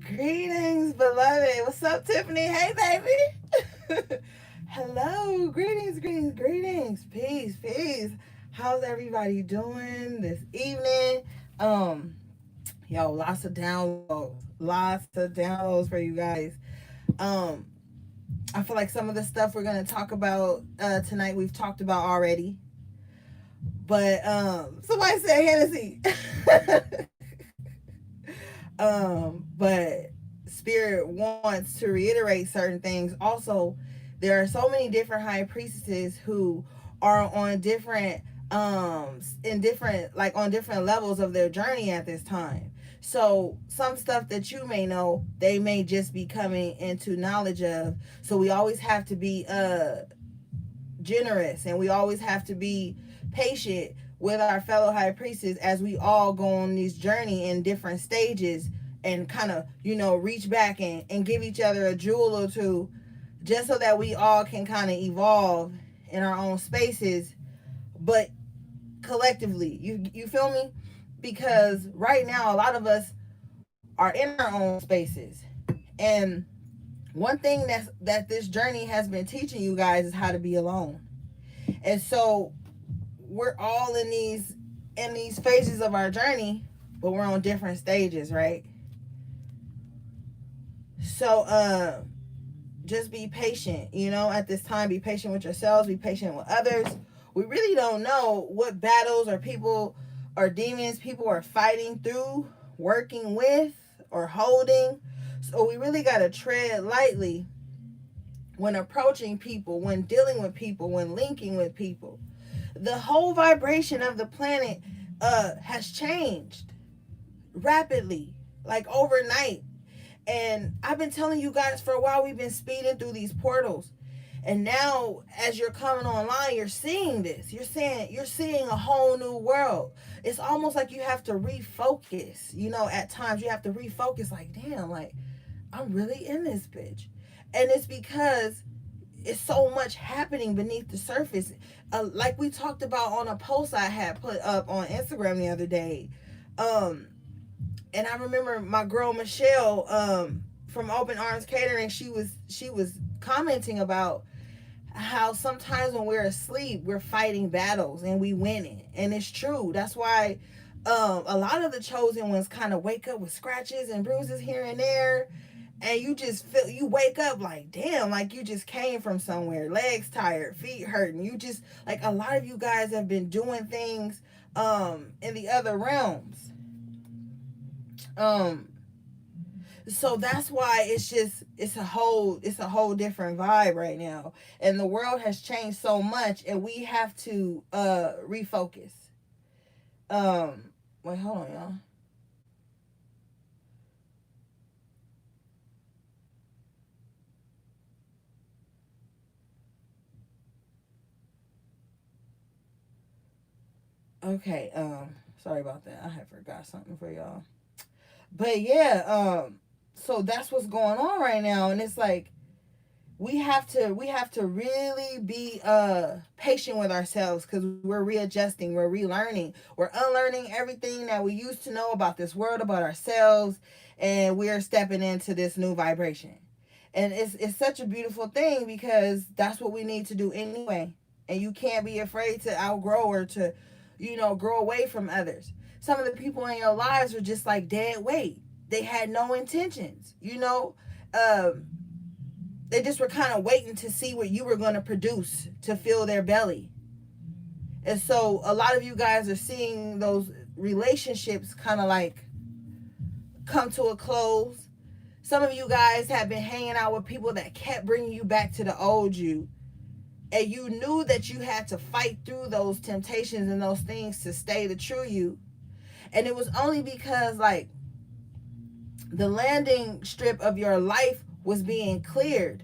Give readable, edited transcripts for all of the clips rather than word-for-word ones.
Greetings, beloved. What's up, Tiffany? Hey, baby. Hello. Greetings. Peace. How's everybody doing this evening? Um, lots of downloads. Lots of downloads for you guys. Um, I feel like some of the stuff we're gonna talk about tonight we've talked about already. But somebody said Hennessy. But Spirit wants to reiterate certain things. Also, there are so many different high priestesses who are on different in different like on different levels of their journey at this time. So some stuff that you may know, they may just be coming into knowledge of. So we always have to be generous, and we always have to be patient with our fellow high priestess as we all go on this journey in different stages, and kind of reach back and give each other a jewel or two, just so that we all can kind of evolve in our own spaces, but collectively. You feel me? Because right now a lot of us are in our own spaces, and one thing that this journey has been teaching you guys is how to be alone. And so we're all in these phases of our journey, but we're on different stages, right? So just be patient, at this time. Be patient with yourselves, be patient with others. We really don't know what battles or people or demons people are fighting through, working with, or holding. So we really got to tread lightly when approaching people, when dealing with people, when linking with people. The whole vibration of the planet has changed rapidly, like overnight. And I've been telling you guys for a while, we've been speeding through these portals. And now, as you're coming online, you're seeing this. You're seeing a whole new world. It's almost like you have to refocus. At times you have to refocus. Like, damn, like I'm really in this bitch, and it's because it's so much happening beneath the surface. Like we talked about on a post I had put up on Instagram the other day. And I remember my girl Michelle from Open Arms Catering. She was commenting about how sometimes when we're asleep, we're fighting battles and we win it, and it's true. That's why a lot of the chosen ones kind of wake up with scratches and bruises here and there, and you just feel, you wake up like, damn, like you just came from somewhere, legs tired, feet hurting. You just, like, a lot of you guys have been doing things in the other realms. um so that's why it's a whole different vibe right now, and the world has changed so much, and we have to refocus. Wait, hold on, y'all. Okay, sorry about that. I had forgot something for y'all. But yeah, so that's what's going on right now, and it's like we have to really be patient with ourselves, because we're readjusting, we're relearning, we're unlearning everything that we used to know about this world, about ourselves, and we're stepping into this new vibration. And it's such a beautiful thing, because that's what we need to do anyway. And you can't be afraid to outgrow, or to grow away from others. Some of the people in your lives were just like dead weight. They had no intentions, um they just were kind of waiting to see what you were going to produce to fill their belly. And so a lot of you guys are seeing those relationships kind of like come to a close. Some of you guys have been hanging out with people that kept bringing you back to the old you, and you knew that you had to fight through those temptations and those things to stay the true you. And it was only because, like, the landing strip of your life was being cleared,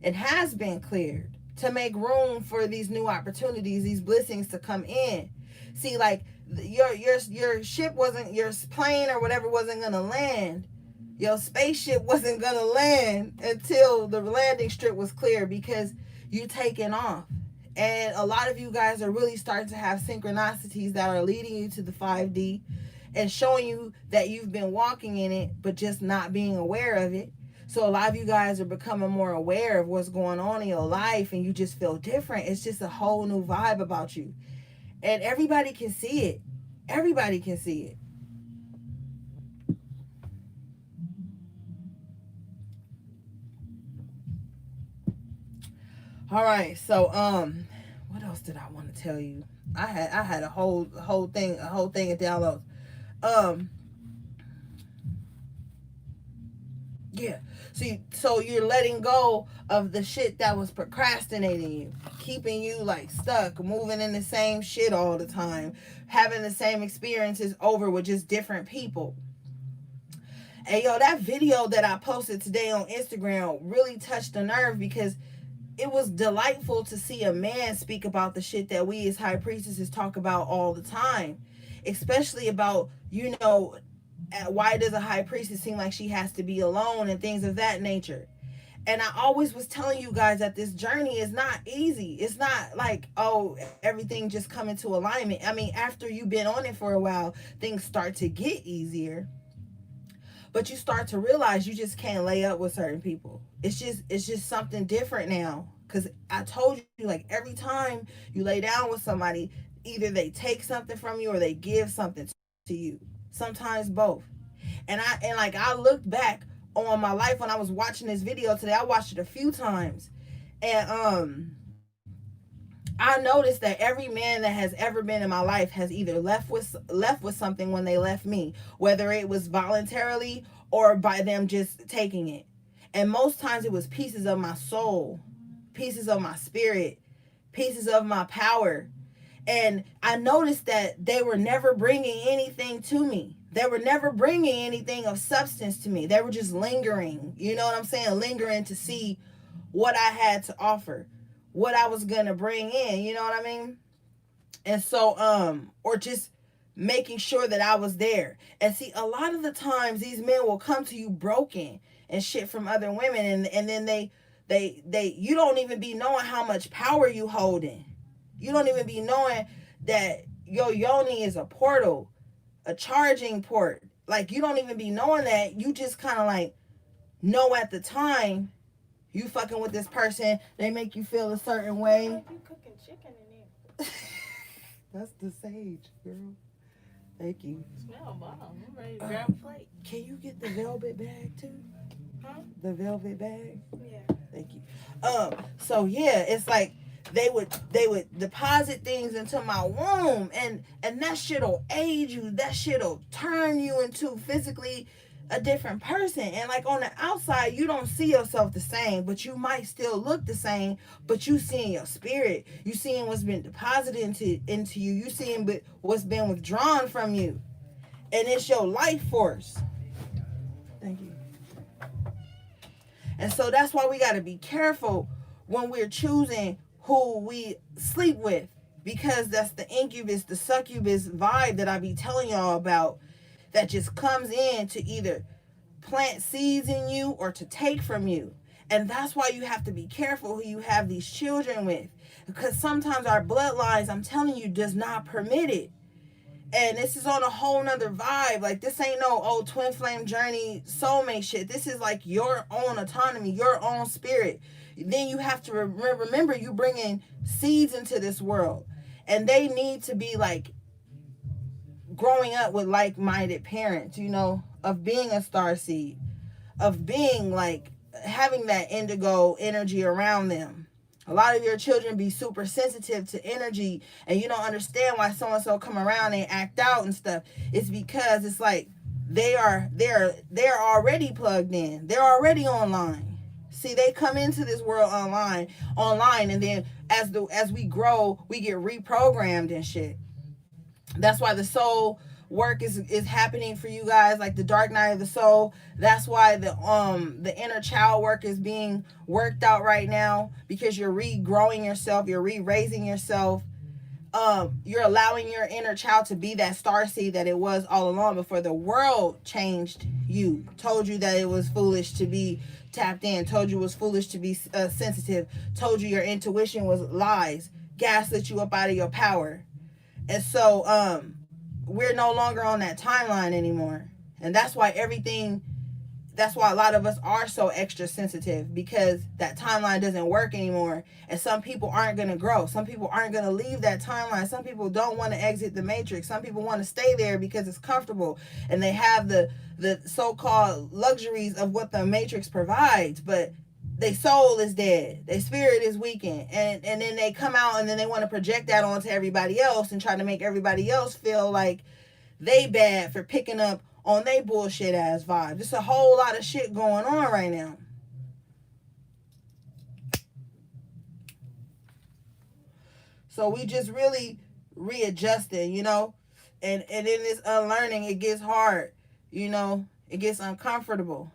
and has been cleared, to make room for these new opportunities, these blessings to come in. See, like, your ship wasn't, your plane or whatever wasn't gonna land. Your spaceship wasn't gonna land until the landing strip was clear, because you taking off. And a lot of you guys are really starting to have synchronicities that are leading you to the 5D. and showing you that you've been walking in it, but just not being aware of it. So a lot of you guys are becoming more aware of what's going on in your life, and you just feel different. It's just a whole new vibe about you. And everybody can see it. Everybody can see it. All right. So what else did I want to tell you? I had a whole thing of downloads. Um Yeah. See, so you're letting go of the shit that was procrastinating you, keeping you like stuck, moving in the same shit all the time, having the same experiences over with just different people. And yo, that video that I posted today on Instagram really touched the nerve because it was delightful to see a man speak about the shit that we as high priestesses talk about all the time, especially about, why does a high priestess seem like she has to be alone and things of that nature. And I always was telling you guys that this journey is not easy. It's not like, oh, everything just come into alignment. I mean, after you've been on it for a while, things start to get easier. But you start to realize you just can't lay up with certain people. It's just something different now. Cause I told you, like, every time you lay down with somebody, either they take something from you or they give something to you. Sometimes both. And I looked back on my life when I was watching this video today. I watched it a few times. And I noticed that every man that has ever been in my life has either left with something when they left me, whether it was voluntarily or by them just taking it. And most times it was pieces of my soul, pieces of my spirit, pieces of my power. And I noticed that they were never bringing anything to me. They were never bringing anything of substance to me. They were just lingering. You know what I'm saying? Lingering to see what I had to offer, what I was going to bring in. You know what I mean? And so, or just making sure that I was there. And see, a lot of the times these men will come to you broken and shit from other women. And then you don't even be knowing how much power you holding. You don't even be knowing that your yoni is a portal, a charging port. Like, you don't even be knowing that. You just kind of like know at the time you fucking with this person. They make you feel a certain way. Like you cooking chicken in there. That's the sage, girl. Thank you. Smell bomb. I'm ready to grab a plate. Can you get the velvet bag too? Huh? The velvet bag? Yeah. Thank you. So yeah, it's like they would deposit things into my womb, and that shit'll age you. That shit'll turn you into physically a different person. And like on the outside, you don't see yourself the same, but you might still look the same. But you seeing your spirit, you seeing what's been deposited into you, you seeing what's been withdrawn from you, and it's your life force. Thank you. And so that's why we got to be careful when we're choosing who we sleep with, because that's the incubus, the succubus vibe that I be telling y'all about, that just comes in to either plant seeds in you or to take from you. And that's why you have to be careful who you have these children with, because sometimes our bloodlines, I'm telling you, does not permit it. And this is on a whole nother vibe. Like, this ain't no old twin flame journey soulmate shit. This is like your own autonomy, your own spirit. Then you have to remember you bringing seeds into this world, and they need to be like growing up with like-minded parents, of being a star seed, of being like having that indigo energy around them. A lot of your children be super sensitive to energy, and you don't understand why so-and-so come around and act out and stuff. It's because it's like they're already plugged in. They're already online. See, they come into this world online, and then as we grow, we get reprogrammed and shit. That's why the soul work is happening for you guys, like the dark night of the soul. That's why the inner child work is being worked out right now, because you're regrowing yourself, you're re-raising yourself. You're allowing your inner child to be that star seed that it was all along, before the world changed you, told you that it was foolish to be tapped in, told you it was foolish to be sensitive, told you your intuition was lies, gaslit you up out of your power. And so we're no longer on that timeline anymore. And that's why a lot of us are so extra sensitive, because that timeline doesn't work anymore. And some people aren't going to grow. Some people aren't going to leave that timeline. Some people don't want to exit the matrix. Some people want to stay there because it's comfortable and they have the so-called luxuries of what the matrix provides, but their soul is dead, their spirit is weakened, and then they come out and then they want to project that onto everybody else and try to make everybody else feel like they bad for picking up on they bullshit ass vibe. There's a whole lot of shit going on right now. So we just really readjusting, you know, and in this unlearning, it gets hard, you know, it gets uncomfortable.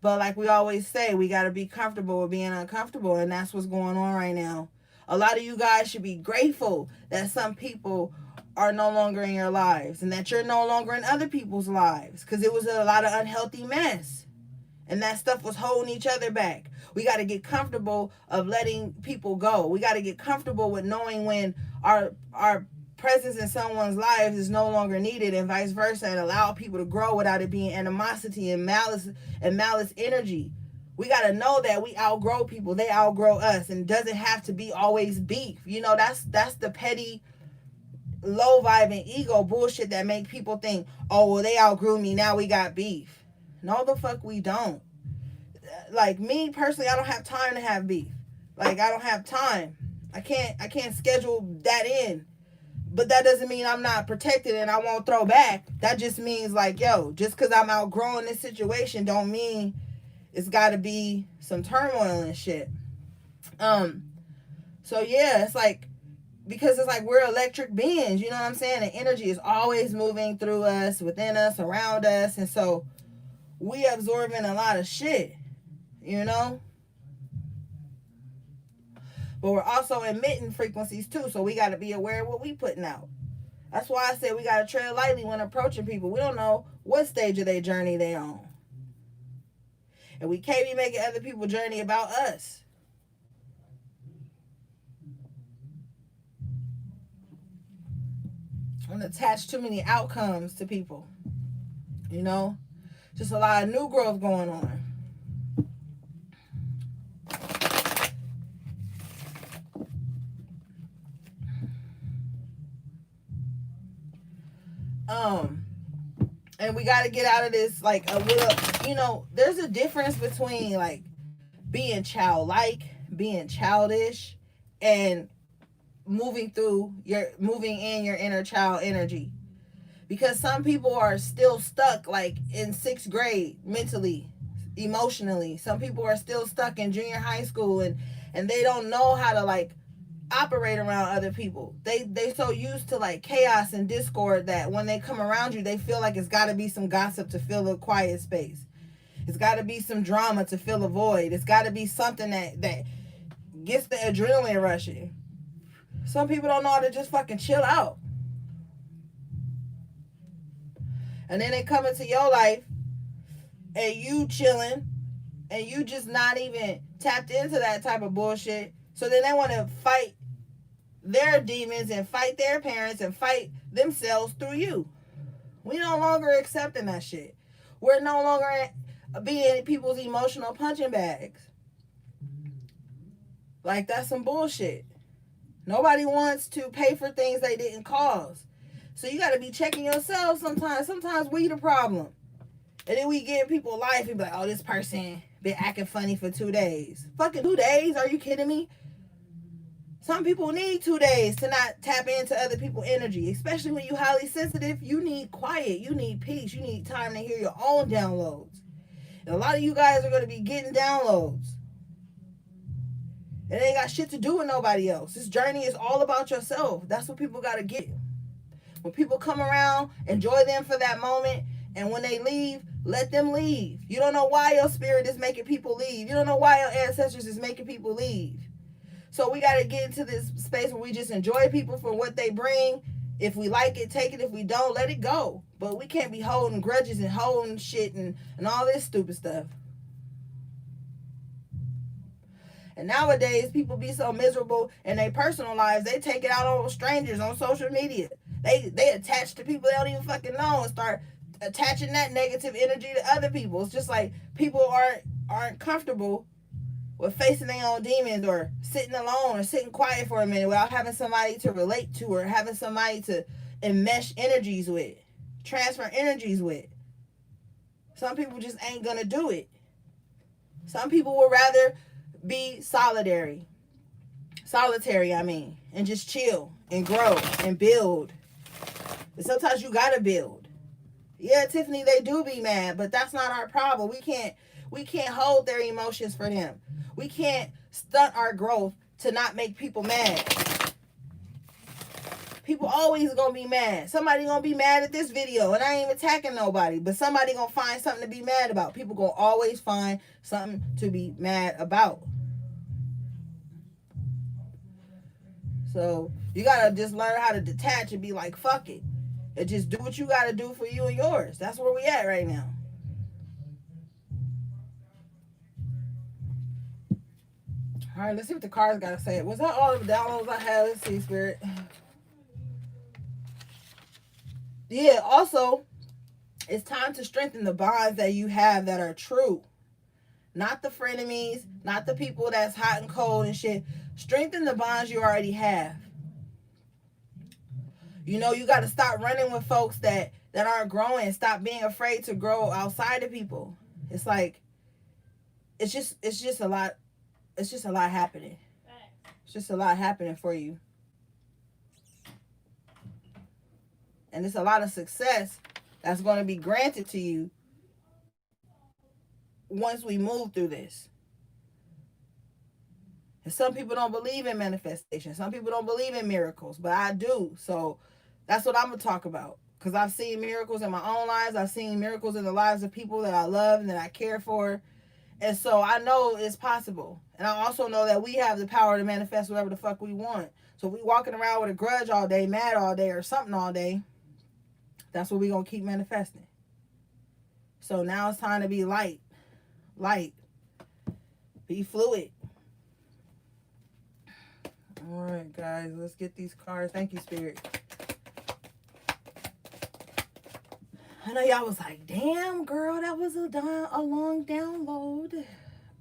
But like we always say, we got to be comfortable with being uncomfortable, and that's what's going on right now. A lot of you guys should be grateful that some people are no longer in your lives and that you're no longer in other people's lives, because it was a lot of unhealthy mess. And that stuff was holding each other back. We got to get comfortable of letting people go. We got to get comfortable with knowing when our presence in someone's lives is no longer needed, and vice versa, and allow people to grow without it being animosity and malice energy. We got to know that we outgrow people. They outgrow us, and it doesn't have to be always beef. You know, that's the petty, low vibing ego bullshit that make people think, oh, well, they outgrew me, now we got beef. No, the fuck we don't. Like, me personally, I don't have time to have beef. Like, I don't have time. I can't schedule that in. But that doesn't mean I'm not protected and I won't throw back. That just means, like, yo, just because I'm outgrowing this situation don't mean it's got to be some turmoil and shit. So yeah, it's like, because it's like we're electric beings, you know what I'm saying? The energy is always moving through us, within us, around us, and so we absorbing a lot of shit, you know? But we're also emitting frequencies too, so we got to be aware of what we putting out. That's why I said we got to tread lightly when approaching people. We don't know what stage of their journey they on. And we can't be making other people's journey about us. I don't attach too many outcomes to people, you know? Just a lot of new growth going on. And we got to get out of this, like, a little, you know, there's a difference between, like, being childlike, being childish, and moving in your inner child energy. Because some people are still stuck, like, in 6th grade mentally, emotionally. Some people are still stuck in junior high school, and they don't know how to, like, operate around other people. They so used to, like, chaos and discord that when they come around you, they feel like it's got to be some gossip to fill a quiet space. It's got to be some drama to fill a void. It's got to be something that gets the adrenaline rushing. Some people don't know how to just fucking chill out. And then they come into your life and you chilling and you just not even tapped into that type of bullshit. So then they want to fight their demons and fight their parents and fight themselves through you. We no longer accepting that shit. We're no longer being people's emotional punching bags. Like, that's some bullshit. Nobody wants to pay for things they didn't cause. So you got to be checking yourself sometimes. Sometimes we the problem. And then we give people life and be like, oh, this person been acting funny for 2 days. Fucking 2 days? Are you kidding me? Some people need 2 days to not tap into other people's energy. Especially when you're highly sensitive. You need quiet. You need peace. You need time to hear your own downloads. And a lot of you guys are going to be getting downloads. It ain't got shit to do with nobody else. This journey is all about yourself. That's what people got to get. When people come around, enjoy them for that moment. And when they leave, let them leave. You don't know why your spirit is making people leave. You don't know why your ancestors is making people leave. So we got to get into this space where we just enjoy people for what they bring. If we like it, take it. If we don't, let it go. But we can't be holding grudges and holding shit and all this stupid stuff. And nowadays, people be so miserable in their personal lives, they take it out on strangers on social media. They attach to people they don't even fucking know and start attaching that negative energy to other people. It's just like people aren't comfortable with facing their own demons or sitting alone or sitting quiet for a minute without having somebody to relate to or having somebody to enmesh energies with, transfer energies with. Some people just ain't gonna do it. Some people would rather be solitary, and just chill and grow and build. And sometimes you gotta build. Yeah, Tiffany, they do be mad, but that's not our problem. We can't hold their emotions for them. We can't stunt our growth to not make people mad. People always gonna be mad. Somebody gonna be mad at this video, and I ain't even attacking nobody, but somebody gonna find something to be mad about. People gonna always find something to be mad about. So you gotta just learn how to detach and be like, fuck it. And just do what you gotta do for you and yours. That's where we at right now. All right, let's see what the cards gotta say. Was that all the downloads I had? Let's see, Spirit. Yeah, also, it's time to strengthen the bonds that you have that are true. Not the frenemies, not the people that's hot and cold and shit. Strengthen the bonds you already have. You know, you got to stop running with folks that aren't growing. Stop being afraid to grow outside of people. It's like, it's just a lot. It's just a lot happening. It's just a lot happening for you. And it's a lot of success that's going to be granted to you once we move through this. And some people don't believe in manifestation. Some people don't believe in miracles, but I do. So that's what I'm going to talk about. Because I've seen miracles in my own lives. I've seen miracles in the lives of people that I love and that I care for. And so I know it's possible. And I also know that we have the power to manifest whatever the fuck we want. So if we walking around with a grudge all day, mad all day, or something all day, that's what we're going to keep manifesting. So now it's time to be light. Be fluid. All right, guys, let's get these cards. Thank you, Spirit. I know y'all was like, damn, girl, that was a long download.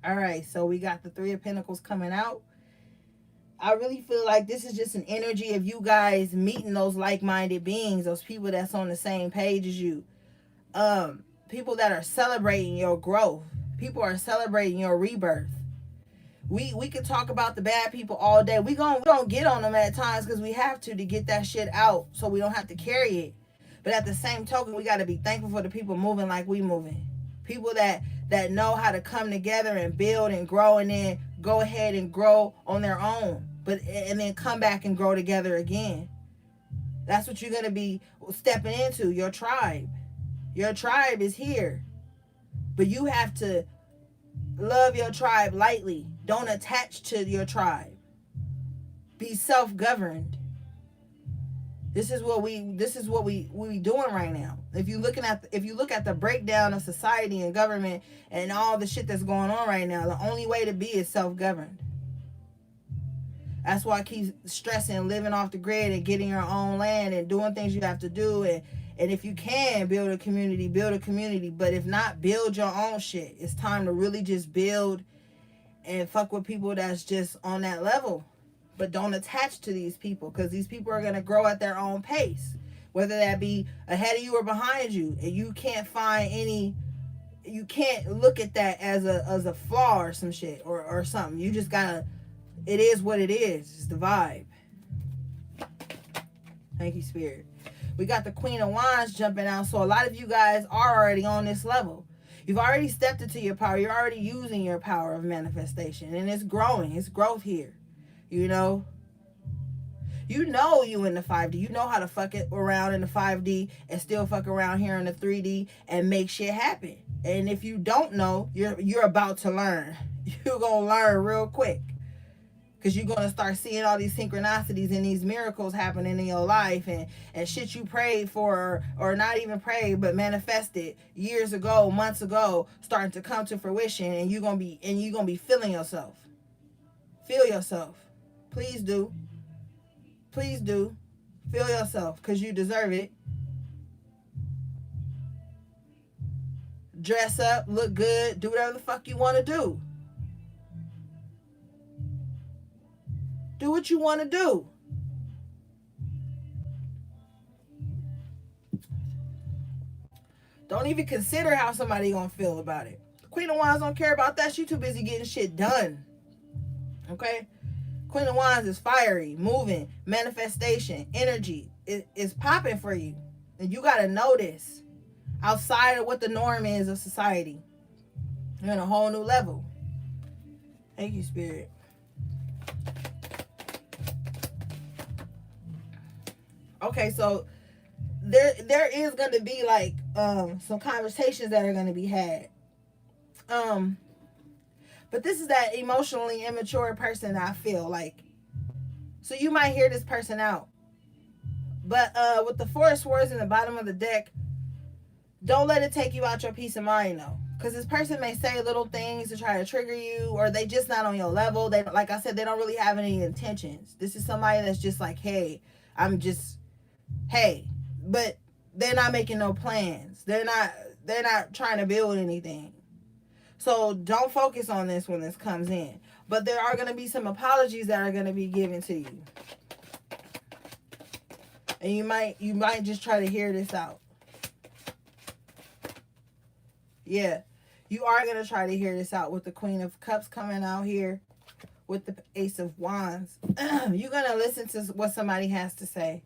All right, so we got the Three of Pentacles coming out. I really feel like this is just an energy of you guys meeting those like-minded beings, those people that's on the same page as you. People that are celebrating your growth. People are celebrating your rebirth. We could talk about the bad people all day. We gonna get on them at times because we have to get that shit out so we don't have to carry it. But at the same token, we got to be thankful for the people moving like we moving. People that know how to come together and build and grow and then go ahead and grow on their own. And then come back and grow together again. That's what you're going to be stepping into, your tribe. Your tribe is here. But you have to love your tribe lightly. Don't attach to your tribe. Be self-governed. This is what we doing right now. If you look at the breakdown of society and government and all the shit that's going on right now, the only way to be is self-governed. That's why I keep stressing living off the grid and getting your own land and doing things you have to do. And if you can build a community. But if not, build your own shit. It's time to really just build and fuck with people that's just on that level. But don't attach to these people because these people are going to grow at their own pace. Whether that be ahead of you or behind you. And you can't look at that as a flaw or some shit or something. You just got to, it is what it is. It's the vibe. Thank you, Spirit. We got the Queen of Wands jumping out. So a lot of you guys are already on this level. You've already stepped into your power. You're already using your power of manifestation. And it's growing. It's growth here. You know you in the 5D. You know how to fuck it around in the 5D and still fuck around here in the 3D and make shit happen. And if you don't know, you're about to learn. You're going to learn real quick. Because you're going to start seeing all these synchronicities and these miracles happening in your life and shit you prayed for or not even prayed but manifested years ago, months ago, starting to come to fruition, and you're going to be feeling yourself. Feel yourself. Please do. Please do. Feel yourself, because you deserve it. Dress up, look good, do whatever the fuck you want to do. Do what you want to do. Don't even consider how somebody gonna feel about it. Queen of Wands don't care about that. She too busy getting shit done. Okay? Queen of Wands is fiery, moving, manifestation, energy. It's popping for you. And you gotta know this. Outside of what the norm is of society. You're on a whole new level. Thank you, Spirit. Okay, so there is gonna be like some conversations that are gonna be had. But this is that emotionally immature person I feel like. So you might hear this person out. But with the Four of Swords in the bottom of the deck, don't let it take you out your peace of mind though. Because this person may say little things to try to trigger you, or they just not on your level. They, like I said, they don't really have any intentions. This is somebody that's just like, hey, hey. But they're not making no plans. They're not trying to build anything. So don't focus on this when this comes in. But there are going to be some apologies that are going to be given to you. And you might just try to hear this out. Yeah. You are going to try to hear this out with the Queen of Cups coming out here with the Ace of Wands. You're going to listen to what somebody has to say.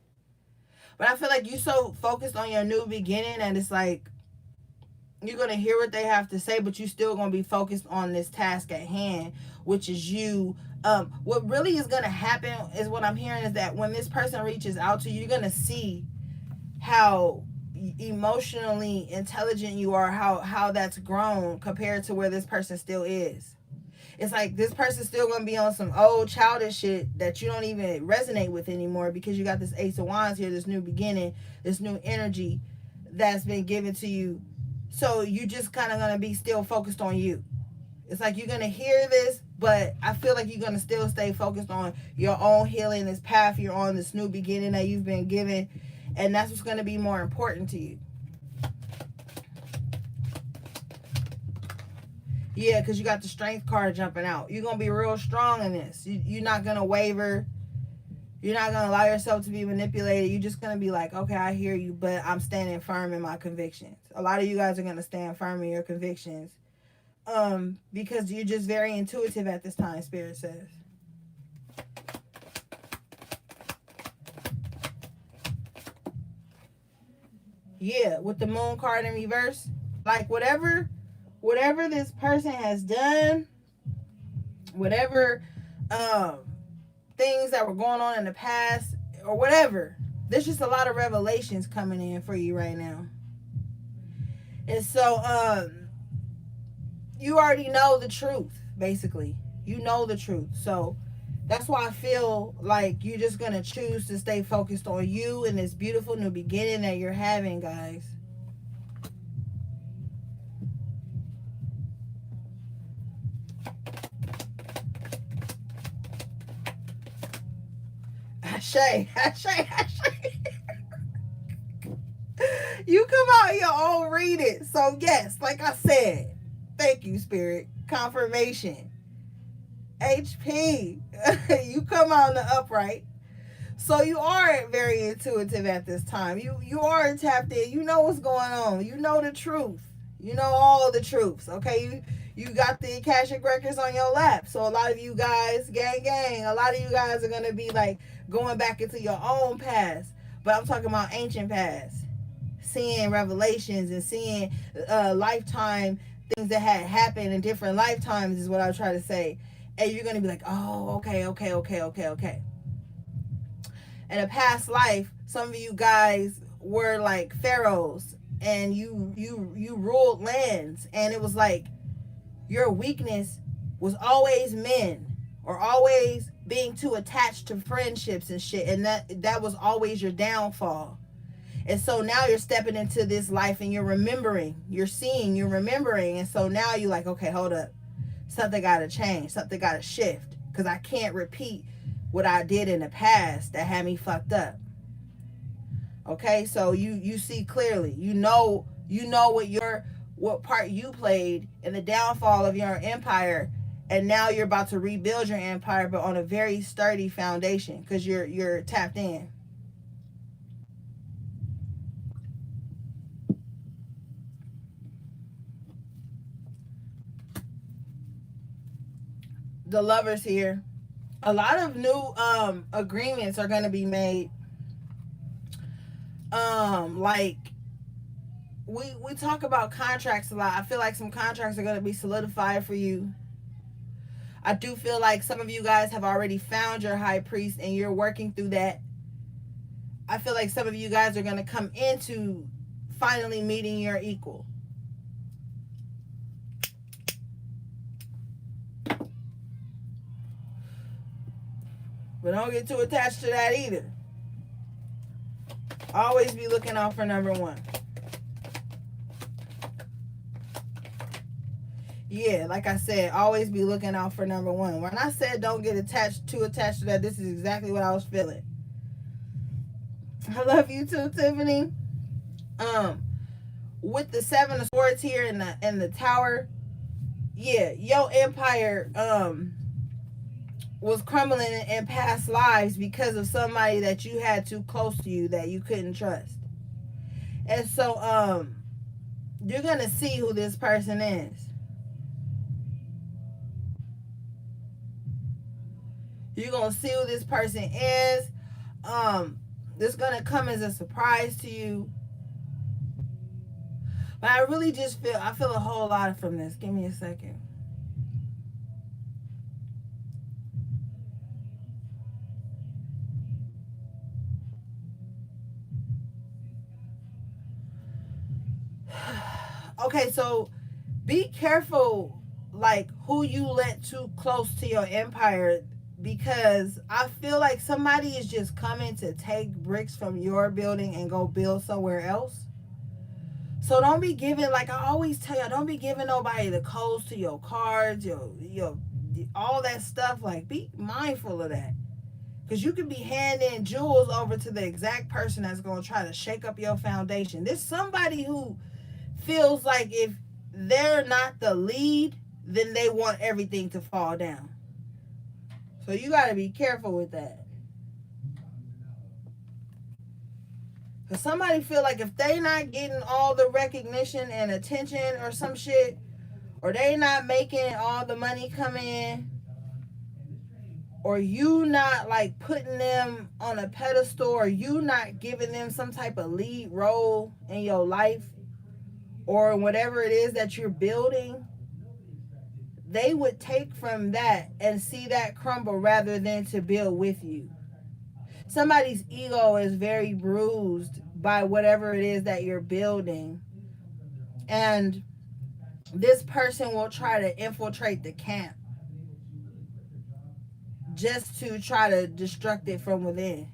But I feel like you're so focused on your new beginning and it's like you're going to hear what they have to say, but you're still going to be focused on this task at hand, which is you. What really is going to happen is what I'm hearing is that when this person reaches out to you, you're going to see how emotionally intelligent you are, how that's grown compared to where this person still is. It's like this person's still going to be on some old childish shit that you don't even resonate with anymore because you got this Ace of Wands here, this new beginning, this new energy that's been given to you. So you just kind of going to be still focused on you. It's like you're going to hear this, but I feel like you're going to still stay focused on your own healing, this path you're on, this new beginning that you've been given. And that's what's going to be more important to you. Yeah, because you got the Strength card jumping out. You're going to be real strong in this. You're not going to waver. You're not going to allow yourself to be manipulated. You're just going to be like, okay, I hear you, but I'm standing firm in my convictions. A lot of you guys are going to stand firm in your convictions because you're just very intuitive at this time, Spirit says. Yeah, with the Moon card in reverse. Like whatever this person has done, whatever things that were going on in the past or whatever, there's just a lot of revelations coming in for you right now. And so you already know the truth, basically. You know the truth. So that's why I feel like you're just going to choose to stay focused on you and this beautiful new beginning that you're having, guys. Ashe. You come out your own reading. So yes, like I said, thank you, Spirit. Confirmation. HP. You come out in the upright. So you are very intuitive at this time. You are tapped in. You know what's going on. You know the truth. You know all the truths. Okay. You got the Akashic records on your lap. So a lot of you guys, gang, a lot of you guys are gonna be like going back into your own past. But I'm talking about ancient past. Seeing revelations and seeing lifetime things that had happened in different lifetimes is what I was trying to say. And you're gonna be like, oh, okay. In a past life, some of you guys were like pharaohs and you ruled lands, and it was like your weakness was always men or always being too attached to friendships and shit, and that was always your downfall. And so now you're stepping into this life and you're remembering, you're seeing, you're remembering, and so now you're like, okay, hold up, something gotta change, something gotta shift, because I can't repeat what I did in the past that had me fucked up. Okay, so you see clearly. You know what part you played in the downfall of your empire, and now you're about to rebuild your empire, but on a very sturdy foundation because you're tapped in. The lovers here. A lot of new agreements are going to be made. Like we talk about contracts a lot. I feel like some contracts are going to be solidified for you. I do feel like some of you guys have already found your high priest and you're working through that. I feel like some of you guys are going to come into finally meeting your equal. But don't get too attached to that either. Always be looking out for number one. Yeah, like I said, always be looking out for number one. When I said don't get too attached to that, this is exactly what I was feeling. I love you too, Tiffany. With the Seven of Swords here in the tower, yeah, your empire was crumbling in past lives because of somebody that you had too close to you that you couldn't trust. And so you're gonna see who this person is. You're gonna see who this person is. This is gonna come as a surprise to you. But I really just feel a whole lot from this. Give me a second. Okay, so be careful like who you let too close to your empire, because I feel like somebody is just coming to take bricks from your building and go build somewhere else. So don't be giving, like I always tell you, don't be giving nobody the codes to your cards, your all that stuff. Like, be mindful of that. Because you could be handing jewels over to the exact person that's going to try to shake up your foundation. There's somebody who feels like if they're not the lead, then they want everything to fall down. So you got to be careful with that. Because somebody feel like if they not getting all the recognition and attention or some shit, or they not making all the money come in, or you not like putting them on a pedestal, or you not giving them some type of lead role in your life, or whatever it is that you're building, they would take from that and see that crumble rather than to build with you. Somebody's ego is very bruised by whatever it is that you're building. And this person will try to infiltrate the camp just to try to destruct it from within.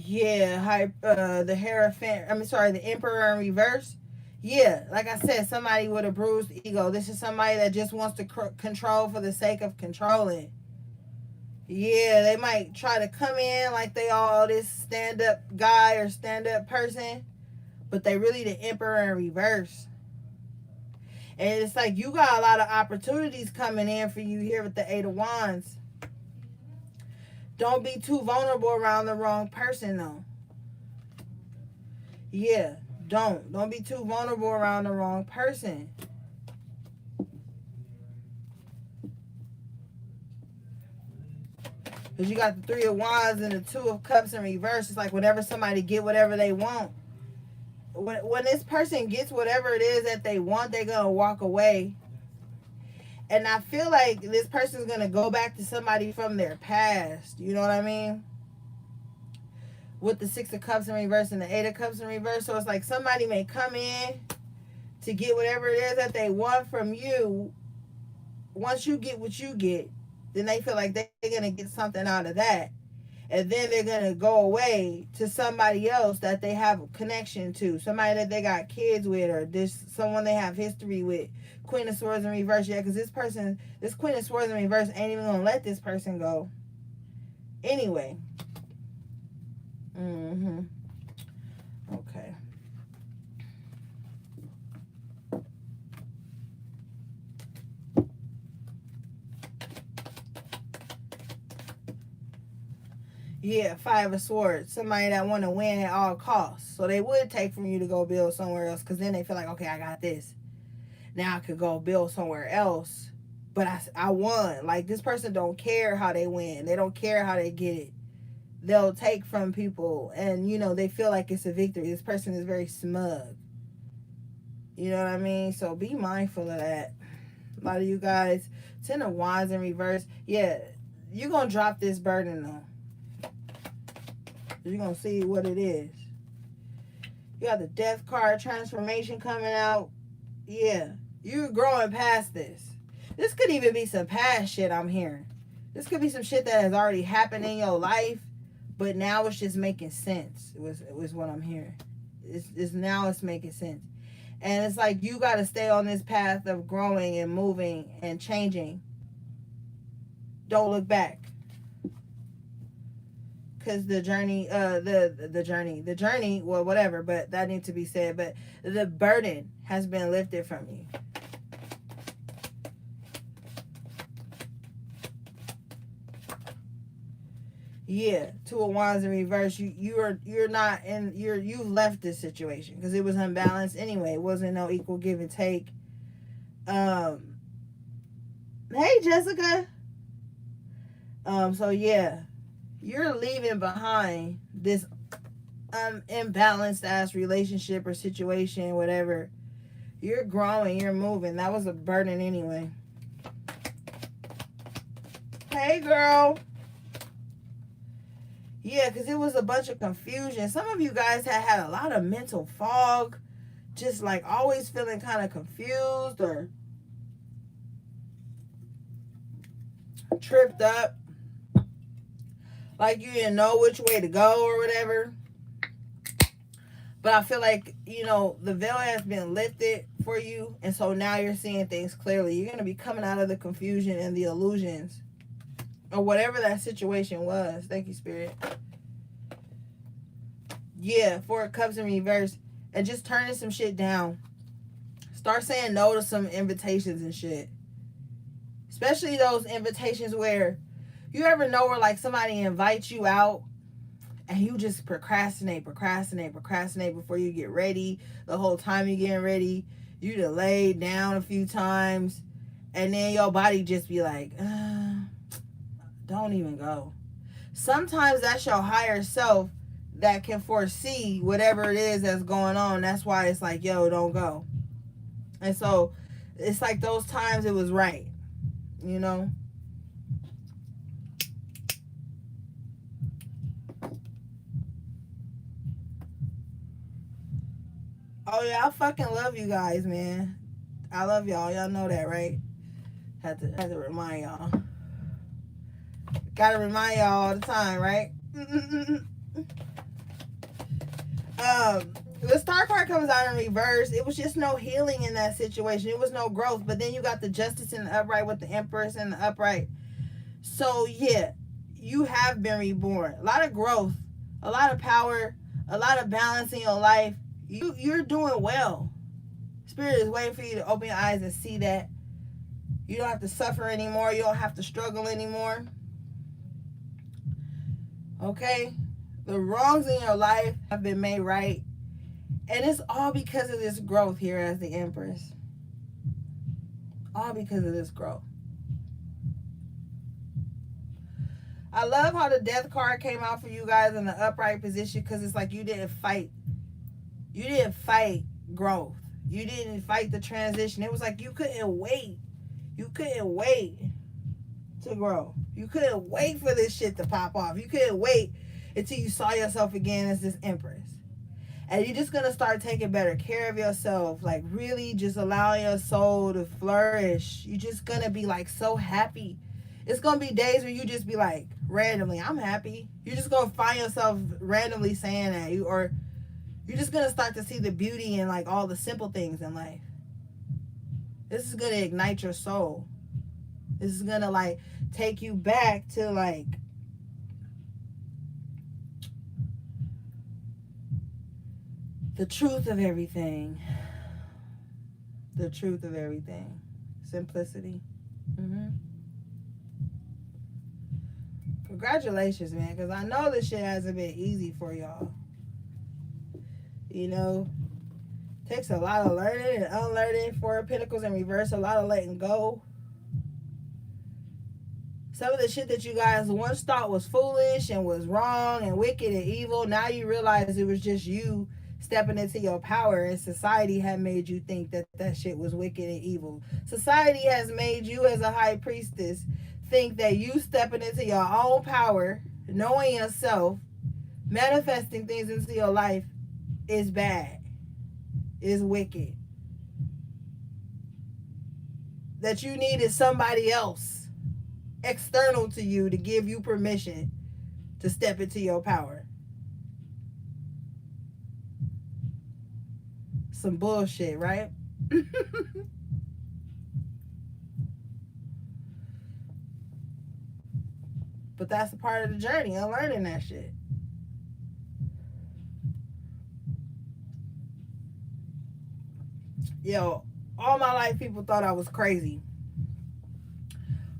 Yeah, the Hierophant, the Emperor in reverse. Yeah, like I said, somebody with a bruised ego. This is somebody that just wants to control for the sake of controlling. Yeah, they might try to come in like they all this stand-up guy or stand-up person, but they really the Emperor in reverse. And it's like you got a lot of opportunities coming in for you here with the Eight of Wands. Don't be too vulnerable around the wrong person, though. Yeah, don't be too vulnerable around the wrong person. Because you got the Three of Wands and the Two of Cups in reverse. It's like whenever somebody get whatever they want, when this person gets whatever it is that they want, they're going to walk away. And I feel like this person's going to go back to somebody from their past. You know what I mean? With the Six of Cups in reverse and the Eight of Cups in reverse. So it's like somebody may come in to get whatever it is that they want from you. Once you get what you get, then they feel like they're going to get something out of that. And then they're going to go away to somebody else that they have a connection to, somebody that they got kids with, or this someone they have history with. Queen of Swords in reverse. Yeah, because this Queen of Swords in reverse ain't even going to let this person go. Anyway. Okay. Yeah, Five of Swords. Somebody that want to win at all costs. So they would take from you to go build somewhere else, because then they feel like, okay, I got this. Now I could go build somewhere else. But I won. Like, this person don't care how they win. They don't care how they get it. They'll take from people, and, you know, they feel like it's a victory. This person is very smug. You know what I mean? So be mindful of that. A lot of you guys, Ten of Wands in reverse. Yeah, you're going to drop this burden, though. You're going to see what it is. You got the Death card, transformation coming out. Yeah, you're growing past this. This could even be some past shit I'm hearing. This could be some shit that has already happened in your life, but now it's just making sense. It was what I'm hearing. It's now it's making sense. And it's like you got to stay on this path of growing and moving and changing. Don't look back. Because the journey, the journey, well, whatever, but that needs to be said. But the burden has been lifted from you. Yeah, Two of Wands in reverse. You've left this situation because it was unbalanced anyway. It wasn't no equal give and take. Hey Jessica. So yeah, you're leaving behind this imbalanced ass relationship or situation, whatever. You're growing, you're moving. That was a burden anyway. Hey girl. Yeah, because it was a bunch of confusion. Some of you guys had a lot of mental fog. Just like always feeling kind of confused or tripped up. Like you didn't know which way to go or whatever. But I feel like, you know, the veil has been lifted for you. And so now you're seeing things clearly. You're going to be coming out of the confusion and the illusions. Or whatever that situation was. Thank you, Spirit. Yeah, Four of Cups in reverse. And just turning some shit down. Start saying no to some invitations and shit. Especially those invitations where you ever know where like somebody invites you out and you just procrastinate before you get ready. The whole time you're getting ready, you delayed down a few times. And then your body just be like, don't even go. Sometimes that's your higher self that can foresee whatever it is that's going on. That's why it's like, yo, don't go. And so it's like those times it was right, you know? Oh yeah, I fucking love you guys, man. I love y'all. Y'all know that, right? Had to remind y'all. Gotta remind y'all all the time, right? The Star card comes out in reverse. It was just no healing in that situation. It was no growth. But then you got the Justice in the upright with the Empress in the upright. So yeah, you have been reborn. A lot of growth, a lot of power, a lot of balance in your life. You're doing well. Spirit is waiting for you to open your eyes and see that. You don't have to suffer anymore. You don't have to struggle anymore. Okay? The wrongs in your life have been made right. And it's all because of this growth here as the Empress. All because of this growth. I love how the Death card came out for you guys in the upright position, because it's like you didn't fight. You didn't fight growth. You didn't fight the transition. It was like you couldn't wait. You couldn't wait to grow. You couldn't wait for this shit to pop off. You couldn't wait until you saw yourself again as this Empress. And you're just going to start taking better care of yourself. Like really just allowing your soul to flourish. You're just going to be like so happy It's gonna be days where you just be like, randomly, I'm happy. You're just gonna find yourself randomly saying that. Or you're just gonna start to see the beauty in like all the simple things in life. This is gonna ignite your soul. This is gonna like take you back to like the truth of everything. The truth of everything. Simplicity. Mm-hmm. Congratulations, man, because I know this shit hasn't been easy for y'all. You know, takes a lot of learning and unlearning. Four of Pentacles in reverse, a lot of letting go. Some of the shit that you guys once thought was foolish and was wrong and wicked and evil, now you realize it was just you stepping into your power, and society had made you think that that shit was wicked and evil. Society has made you as a high priestess think that you stepping into your own power, knowing yourself, manifesting things into your life is bad, is wicked. That you needed somebody else external to you to give you permission to step into your power. Some bullshit, right? But that's a part of the journey, unlearning that shit. Yo, all my life people thought I was crazy,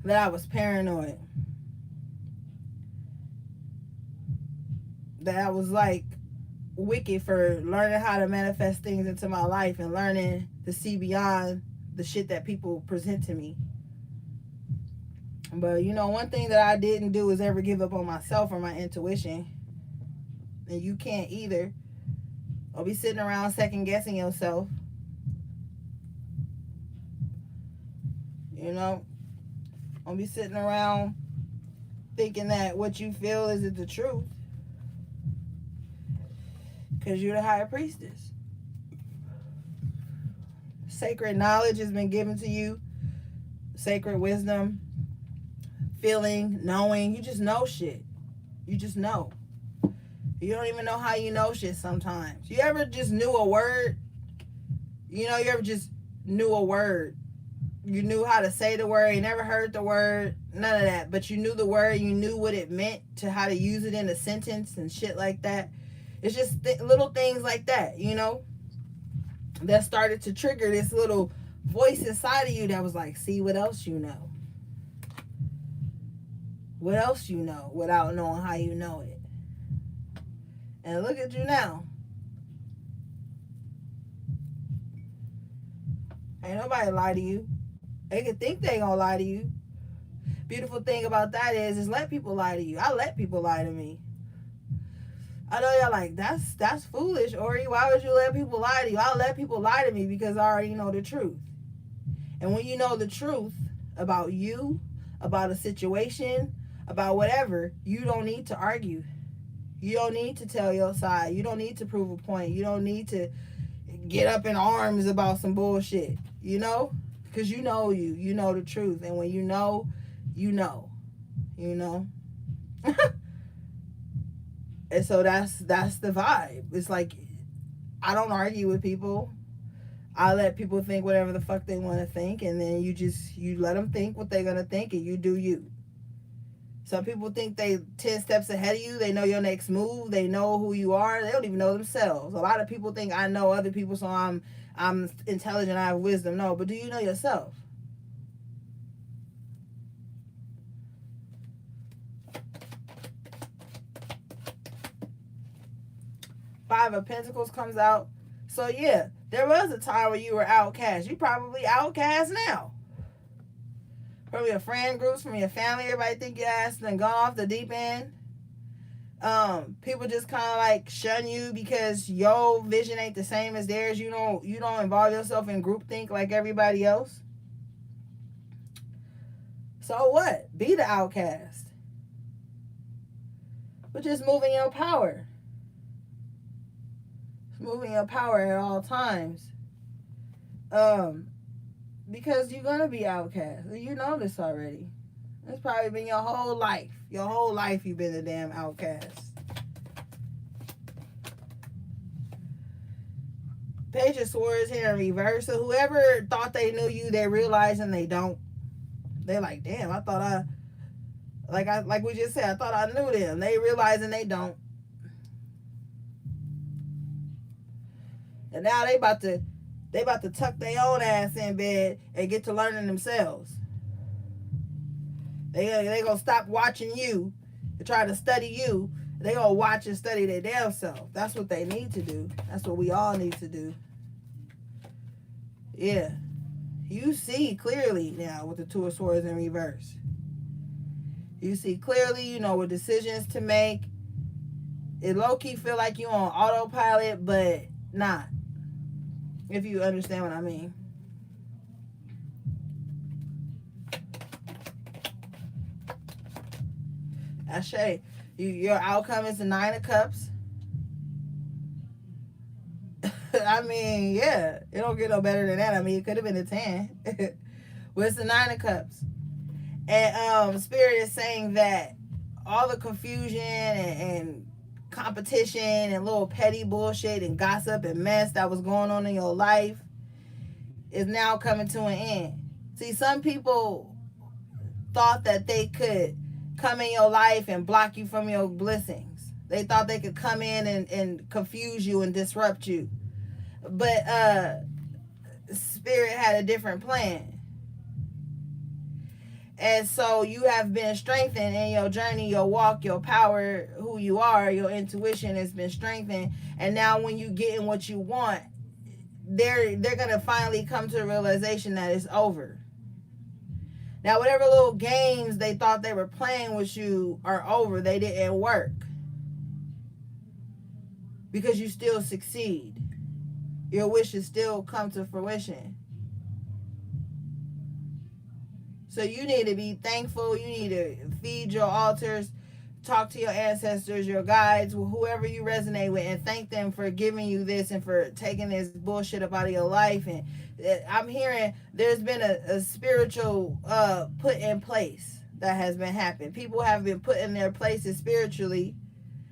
that I was paranoid, that I was like wicked for learning how to manifest things into my life and learning to see beyond the shit that people present to me. But you know, one thing that I didn't do is ever give up on myself or my intuition. And you can't either. Or be sitting around second guessing yourself. You know, don't be sitting around thinking that what you feel isn't the truth. Because you're the higher priestess. Sacred knowledge has been given to you. Sacred wisdom. Feeling, knowing. You just know shit. You just know. You don't even know how you know shit sometimes. You ever just knew a word? You know, you ever just knew a word? You knew how to say the word. You never heard the word. None of that. But you knew the word. You knew what it meant, to how to use it in a sentence and shit like that. It's just little things like that, you know, that started to trigger this little voice inside of you that was like, see, what else you know? What else you know without knowing how you know it? And look at you now. Ain't nobody lie to you. They can think they gonna lie to you. Beautiful thing about that is let people lie to you. I let people lie to me. I know y'all like, that's foolish, Ori. Why would you let people lie to you? I let people lie to me because I already know the truth. And when you know the truth about you, about a situation, about whatever, you don't need to argue. You don't need to tell your side. You don't need to prove a point. You don't need to get up in arms about some bullshit, you know? Because you know the truth. And when you know, you know. You know? And so that's the vibe. It's like, I don't argue with people. I let people think whatever the fuck they want to think, and then you let them think what they're going to think, and you do you. Some people think they 10 steps ahead of you. They know your next move. They know who you are. They don't even know themselves. A lot of people think I know other people, so I'm intelligent, I have wisdom. No, but do you know yourself? Five of Pentacles comes out. So yeah, there was a time where you were outcast. You probably outcast now. From your friend groups, from your family, everybody think your ass done gone off the deep end. People just kind of like shun you because your vision ain't the same as theirs. You don't involve yourself in groupthink like everybody else. So what? Be the outcast. But just moving your power. Moving your power at all times. Because you're gonna be outcast. You know this already. It's probably been your whole life. Your whole life you've been a damn outcast. Page of Swords here in reverse. So whoever thought they knew you, they realize and they don't. They're like, damn, I thought like we just said, I thought I knew them. They realize and they don't. And now they about to tuck their own ass in bed and get to learning themselves. They gonna stop watching you and try to study you. They gonna watch and study their damn self. That's what they need to do. That's what we all need to do. Yeah. You see clearly now with the Two of Swords in reverse. You see clearly, you know what decisions to make. It low-key feel like you on autopilot, but not. If you understand what I mean. Ashe, your outcome is the Nine of Cups. I mean, yeah, it don't get no better than that. I mean, it could have been a 10. But it's the Nine of Cups. And Spirit is saying that all the confusion and competition and little petty bullshit and gossip and mess that was going on in your life is now coming to an end. See, some people thought that they could come in your life and block you from your blessings. They thought they could come in and confuse you and disrupt you. But Spirit had a different plan. And so you have been strengthened in your journey, your walk, your power, who you are, your intuition has been strengthened. And now when you get in what you want, they're gonna finally come to the realization that it's over. Now, whatever little games they thought they were playing with you are over. They didn't work. Because you still succeed. Your wishes still come to fruition. So you need to be thankful. You need to feed your altars, talk to your ancestors, your guides, whoever you resonate with, and thank them for giving you this and for taking this bullshit up out of your life. And I'm hearing there's been a spiritual put in place that has been happening. People have been put in their places spiritually.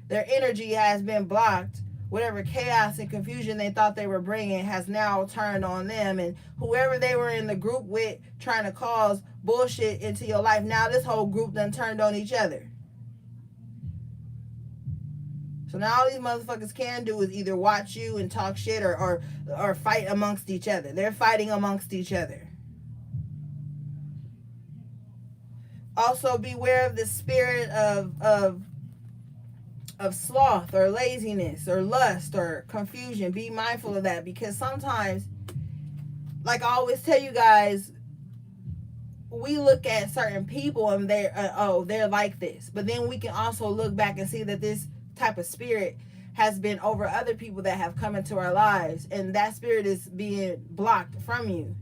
Their energy has been blocked. Whatever chaos and confusion they thought they were bringing has now turned on them. And whoever they were in the group with trying to cause bullshit into your life, now this whole group done turned on each other. So now all these motherfuckers can do is either watch you and talk shit or fight amongst each other. They're fighting amongst each other. Also beware of the spirit of sloth or laziness or lust or confusion. Be mindful of that, because sometimes, like I always tell you guys, we look at certain people and they're like this, but then we can also look back and see that this type of spirit has been over other people that have come into our lives, and that spirit is being blocked from you.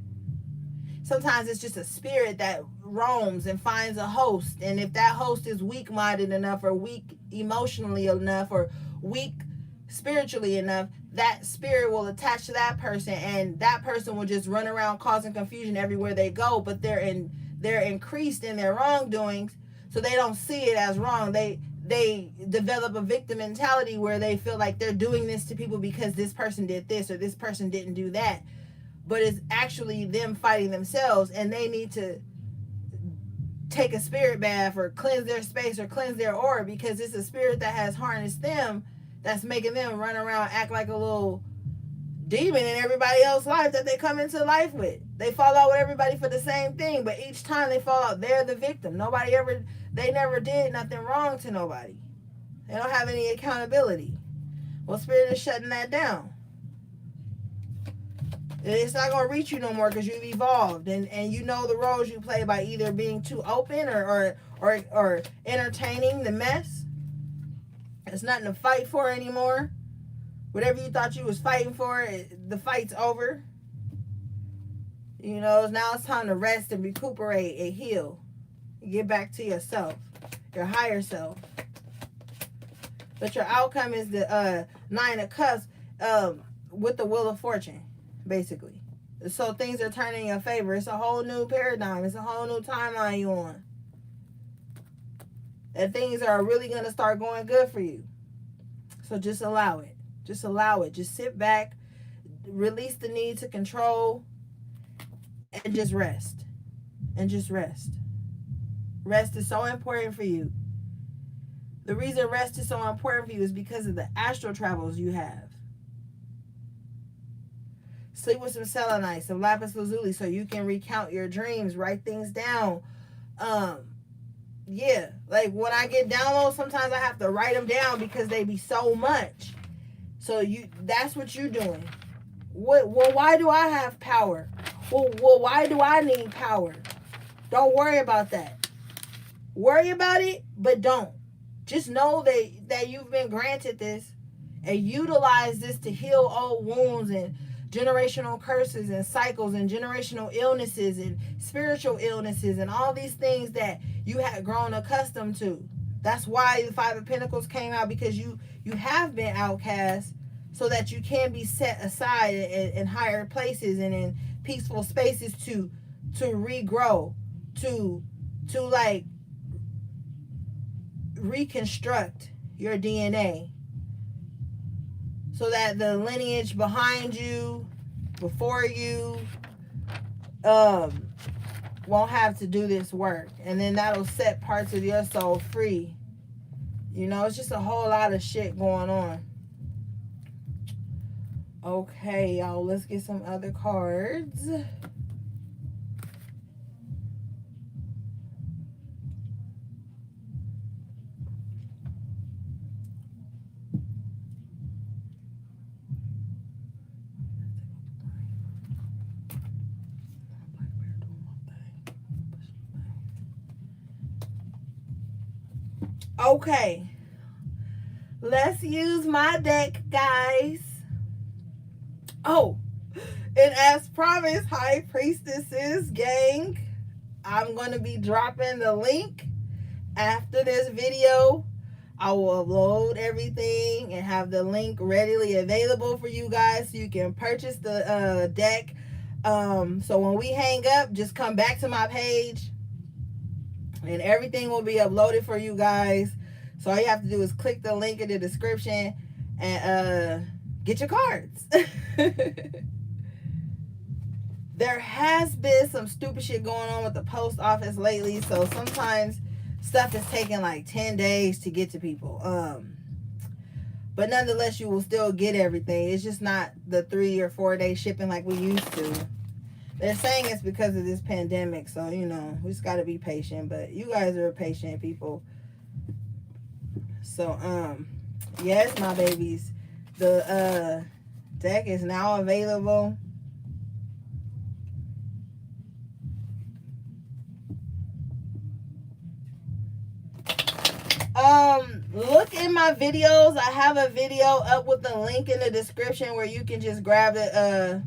Sometimes it's just a spirit that roams and finds a host, and if that host is weak-minded enough or weak emotionally enough or weak spiritually enough, that spirit will attach to that person, and that person will just run around causing confusion everywhere they go. But they're increased in their wrongdoings, so they don't see it as wrong. They develop a victim mentality where they feel like they're doing this to people because this person did this or this person didn't do that. But it's actually them fighting themselves, and they need to take a spirit bath or cleanse their space or cleanse their aura, because it's a spirit that has harnessed them that's making them run around, act like a little demon in everybody else's life that they come into life with. They fall out with everybody for the same thing, but each time they fall out, they're the victim. They never did nothing wrong to nobody. They don't have any accountability. Well, spirit is shutting that down. It's not going to reach you no more because you've evolved, and you know the roles you play by either being too open or entertaining the mess. It's nothing to fight for anymore. Whatever you thought you was fighting for, the fight's over. You know, now it's time to rest and recuperate and heal. Get back to yourself, your higher self. But your outcome is the Nine of Cups with the Wheel of Fortune, basically. So things are turning in your favor. It's a whole new paradigm. It's a whole new timeline you on. that things are really going to start going good for you. So just allow it. Just allow it. Just sit back, release the need to control, and just rest. And just rest. Rest is so important for you. The reason rest is so important for you is because of the astral travels you have. Sleep with some selenite, some lapis lazuli, so you can recount your dreams, write things down. Yeah, like when I get downloads, sometimes I have to write them down because they be so much. So that's what you're doing. Well, why do I have power? Well, why do I need power? Don't worry about that. Worry about it, but don't. Just know that you've been granted this, and utilize this to heal old wounds and generational curses and cycles and generational illnesses and spiritual illnesses and all these things that you had grown accustomed to. That's why the Five of Pentacles came out, because you have been outcast, so that you can be set aside in higher places and in peaceful spaces to regrow, to like reconstruct your DNA, so that the lineage behind you, before you, won't have to do this work. And then that'll set parts of your soul free. You know, it's just a whole lot of shit going on. Okay, y'all, let's get some other cards. Okay, let's use my deck, guys. Oh, and as promised, High Priestesses gang, I'm going to be dropping the link after this video. I will upload everything and have the link readily available for you guys, so you can purchase the deck. So when we hang up, just come back to my page and everything will be uploaded for you guys. So all you have to do is click the link in the description and get your cards. There has been some stupid shit going on with the post office lately, so sometimes stuff is taking like 10 days to get to people. But nonetheless, you will still get everything. It's just not the 3 or 4 day shipping like we used to. They're saying it's because of this pandemic, so you know, we just gotta be patient. But you guys are patient people. So yes, my babies, the deck is now available. Look in my videos. I have a video up with the link in the description where you can just grab the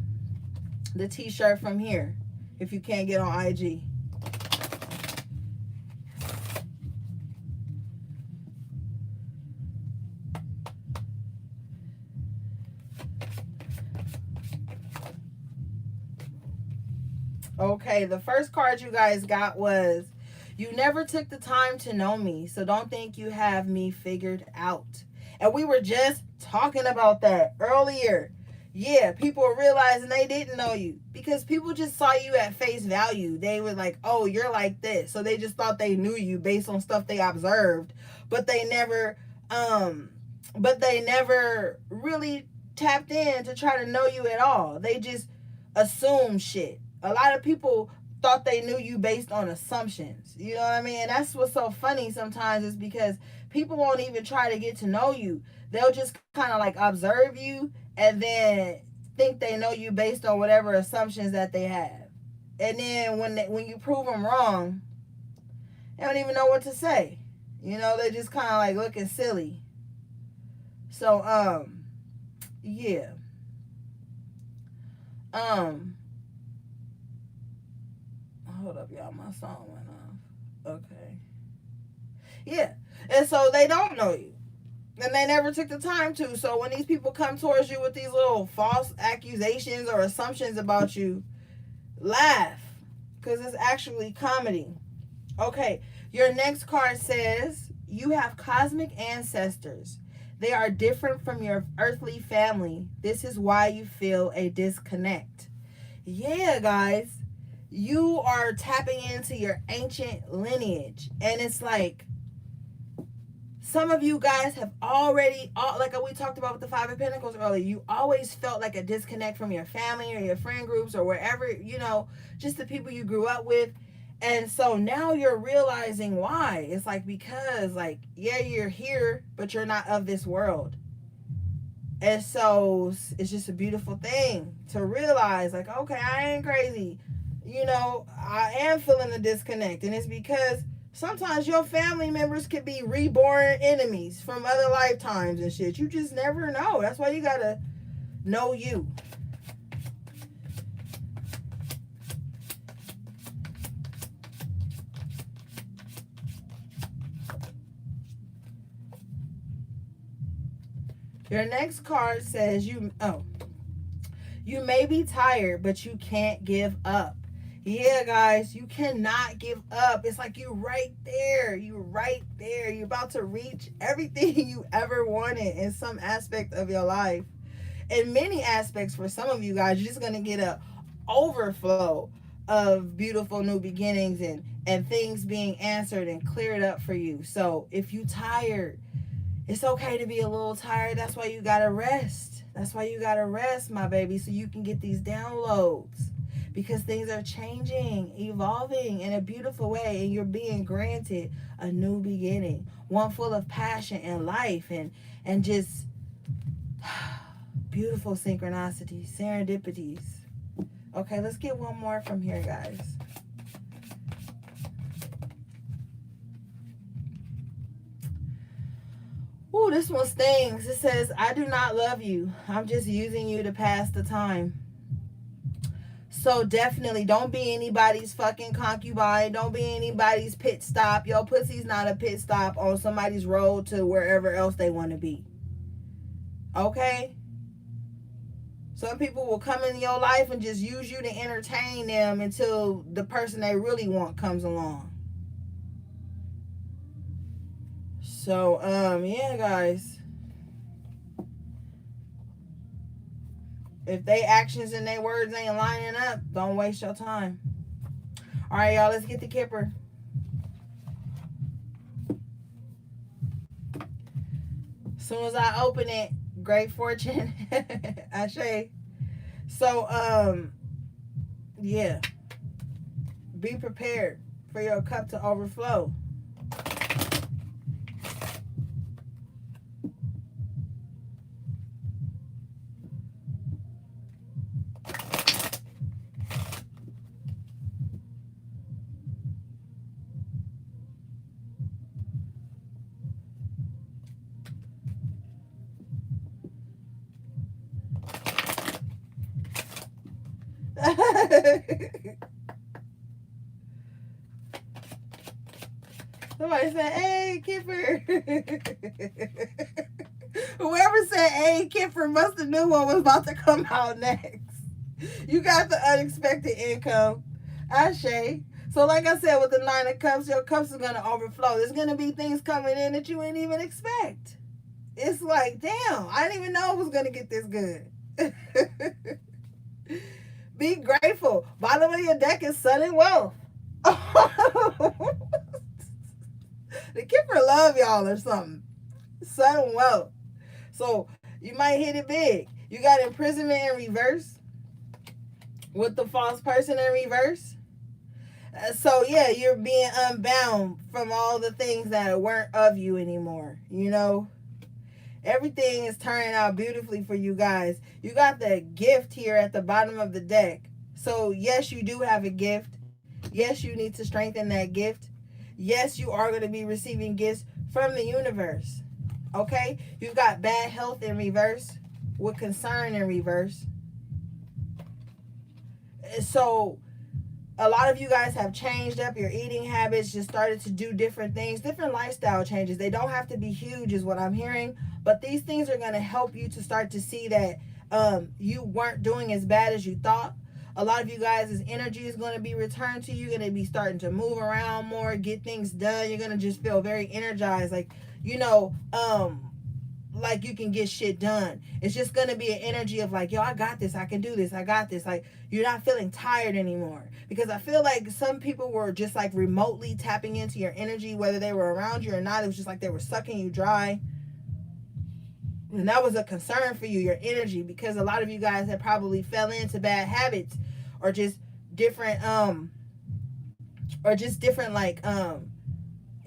t-shirt from here if you can't get on IG. Okay, the first card you guys got was, you never took the time to know me, so don't think you have me figured out. And we were just talking about that earlier. Yeah, people are realizing they didn't know you because people just saw you at face value. They were like, oh, you're like this. So they just thought they knew you based on stuff they observed, but they never really tapped in to try to know you at all. They just assumed shit. A lot of people thought they knew you based on assumptions. You know what I mean? And that's what's so funny sometimes, is because people won't even try to get to know you. They'll just kind of like observe you and then think they know you based on whatever assumptions that they have. And then when you prove them wrong, they don't even know what to say. You know, they just kind of like looking silly. So, yeah. Hold up, y'all. My song went off. Okay. Yeah. And so they don't know you. And they never took the time to. So when these people come towards you with these little false accusations or assumptions about you, laugh. Because it's actually comedy. Okay. Your next card says, You have cosmic ancestors. They are different from your earthly family. This is why you feel a disconnect. Yeah, guys, you are tapping into your ancient lineage. And it's like, some of you guys have already, like we talked about with the Five of Pentacles earlier, you always felt like a disconnect from your family or your friend groups or wherever, just the people you grew up with. And so now you're realizing why. It's like, because, like, yeah, you're here, but you're not of this world. And so it's just a beautiful thing to realize, like, okay, I ain't crazy. I am feeling a disconnect. And it's because sometimes your family members could be reborn enemies from other lifetimes and shit. You just never know. That's why you gotta know you. Your next card says you may be tired, but you can't give up. Yeah, guys, you cannot give up. It's like you're right there. You're right there. You're about to reach everything you ever wanted in some aspect of your life. In many aspects, for some of you guys, you're just going to get a overflow of beautiful new beginnings and things being answered and cleared up for you. So if you tired, it's okay to be a little tired. That's why you got to rest. That's why you got to rest, my baby, so you can get these downloads. Because things are changing, evolving in a beautiful way, and you're being granted a new beginning, one full of passion and life and just beautiful synchronicities, serendipities. Okay, let's get one more from here, guys. Ooh, this one stings. It says, I do not love you. I'm just using you to pass the time. So definitely don't be anybody's fucking concubine. Don't be anybody's pit stop. Your pussy's not a pit stop on somebody's road to wherever else they want to be. Okay? Some people will come in your life and just use you to entertain them until the person they really want comes along. So, yeah, guys. If they actions and their words ain't lining up, don't waste your time. All right, y'all, let's get the Kipper. As soon as I open it, great fortune. Ashe. So, yeah. Be prepared for your cup to overflow. Somebody said, hey, Kipper. Whoever said, hey, Kipper must have knew what was about to come out next. You got the unexpected income. Ashe. So like I said, with the 9 of Cups, your cups are going to overflow. There's going to be things coming in that you didn't even expect. It's like, damn, I didn't even know it was going to get this good. Be grateful. Bottom of your deck is Sun and Wealth. The Kipper love y'all or something. Sun and Wealth. So you might hit it big. You got imprisonment in reverse with the false person in reverse. So yeah, you're being unbound from all the things that weren't of you anymore. Everything is turning out beautifully for you guys. You got the gift here at the bottom of the deck. So yes, you do have a gift. Yes, you need to strengthen that gift. Yes, you are going to be receiving gifts from the universe. Okay? You've got bad health in reverse with concern in reverse. So a lot of you guys have changed up your eating habits, just started to do different things, different lifestyle changes. They don't have to be huge is what I'm hearing, but these things are going to help you to start to see that you weren't doing as bad as you thought. A lot of you guys' energy is going to be returned to you. You're going to be starting to move around more, get things done. You're going to just feel very energized. Like, like you can get shit done. It's just going to be an energy of like, yo, I got this. I can do this. I got this. Like, you're not feeling tired anymore. Because I feel like some people were just like remotely tapping into your energy, whether they were around you or not. It was just like they were sucking you dry. And that was a concern for you, your energy, because a lot of you guys had probably fell into bad habits or just different like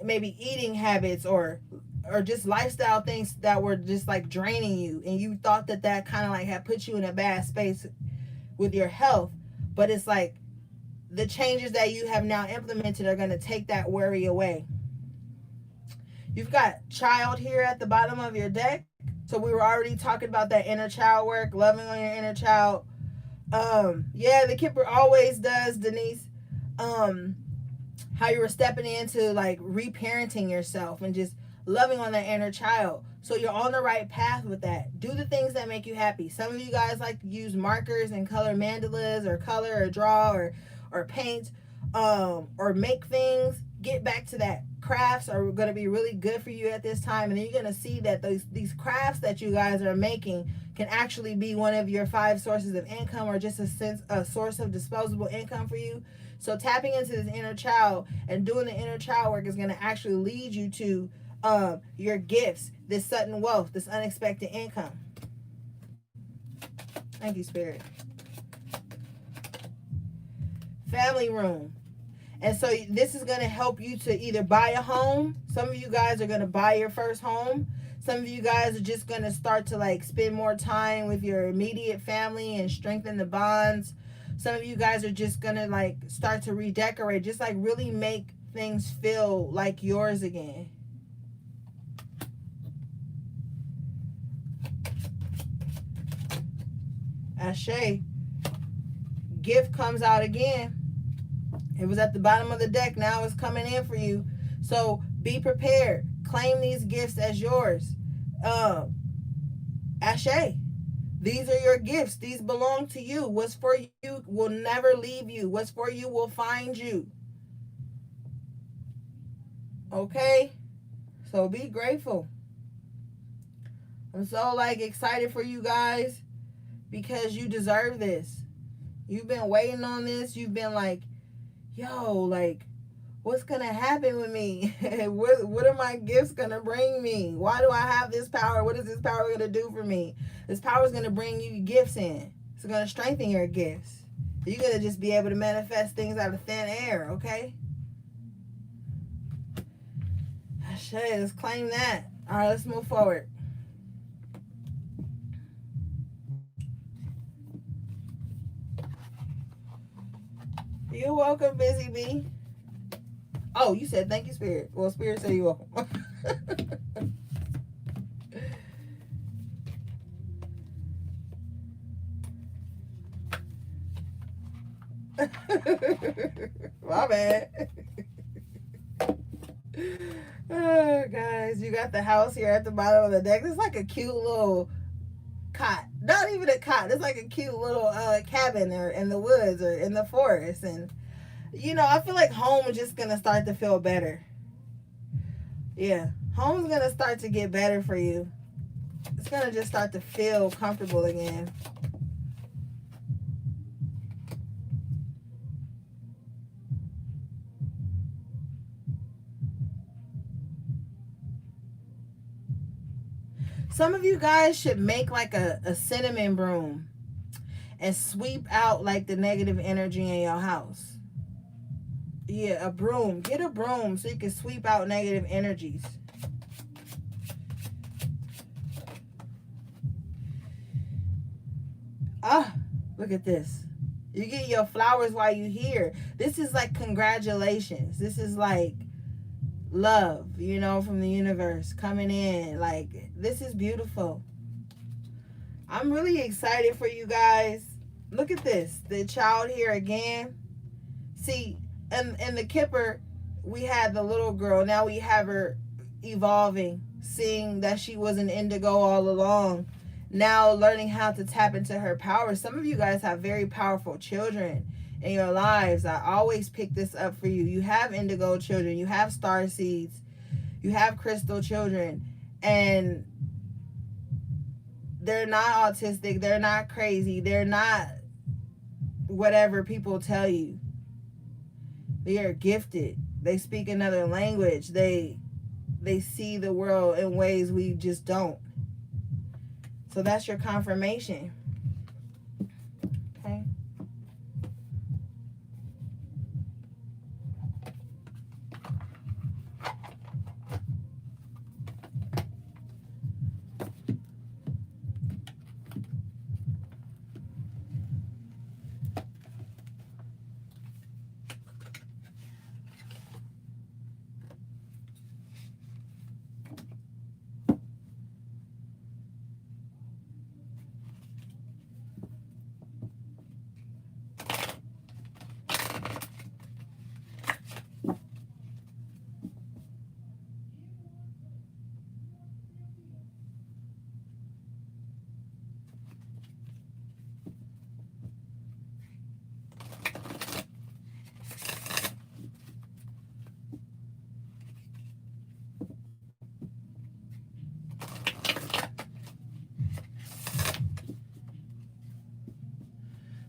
maybe eating habits or just lifestyle things that were just like draining you, and you thought that kind of like had put you in a bad space with your health. But it's like the changes that you have now implemented are going to take that worry away. You've got child here at the bottom of your deck. So we were already talking about that inner child work, loving on your inner child. Yeah, the Kipper always does, Denise. How you were stepping into like reparenting yourself and just loving on that inner child. So you're on the right path with that. Do the things that make you happy. Some of you guys like to use markers and color mandalas or color or draw or paint or make things. Get back to that. Crafts are going to be really good for you at this time, and then you're going to see that these crafts that you guys are making can actually be one of your 5 sources of income, or just a source of disposable income for you. So tapping into this inner child and doing the inner child work is going to actually lead you to your gifts, this sudden wealth, this unexpected income. Thank you, Spirit. Family room. And so this is going to help you to either buy a home. Some of you guys are going to buy your first home. Some of you guys are just going to start to like spend more time with your immediate family and strengthen the bonds. Some of you guys are just going to like start to redecorate, just like really make things feel like yours again. Ashe. Gift comes out again. It was at the bottom of the deck. Now it's coming in for you. So be prepared. Claim these gifts as yours. Ashe. These are your gifts. These belong to you. What's for you will never leave you. What's for you will find you. Okay? So be grateful. I'm so like excited for you guys because you deserve this. You've been waiting on this. You've been like, yo, like, what's going to happen with me? What are my gifts going to bring me? Why do I have this power? What is this power going to do for me? This power is going to bring you gifts in. It's going to strengthen your gifts. You're going to just be able to manifest things out of thin air, okay? Ashe, let's claim that. All right, let's move forward. You're welcome, Busy Bee. Oh, you said thank you, Spirit. Well, Spirit said you're welcome. My bad. Oh, guys, you got the house here at the bottom of the deck. It's like a cute little cot. Not even a cot. It's like a cute little cabin or in the woods or in the forest. And, you know, I feel like home is just going to start to feel better. Yeah. Home's going to start to get better for you. It's going to just start to feel comfortable again. Some of you guys should make like a cinnamon broom and sweep out like the negative energy in your house. Yeah, a broom. Get a broom so you can sweep out negative energies. Ah, look at this. You get your flowers while you're here. This is like congratulations. This is like love, you know, from the universe coming in. Like, this is beautiful. I'm really excited for you guys. Look at this. The child here again. See, in the Kipper, we had the little girl. Now we have her evolving, seeing that she was an indigo all along. Now learning how to tap into her power. Some of you guys have very powerful children in your lives. I always pick this up for you. You have indigo children, you have star seeds, you have crystal children, and they're not autistic, they're not crazy, they're not whatever people tell you. They are gifted. They speak another language. They see the world in ways we just don't. So that's your confirmation. Okay.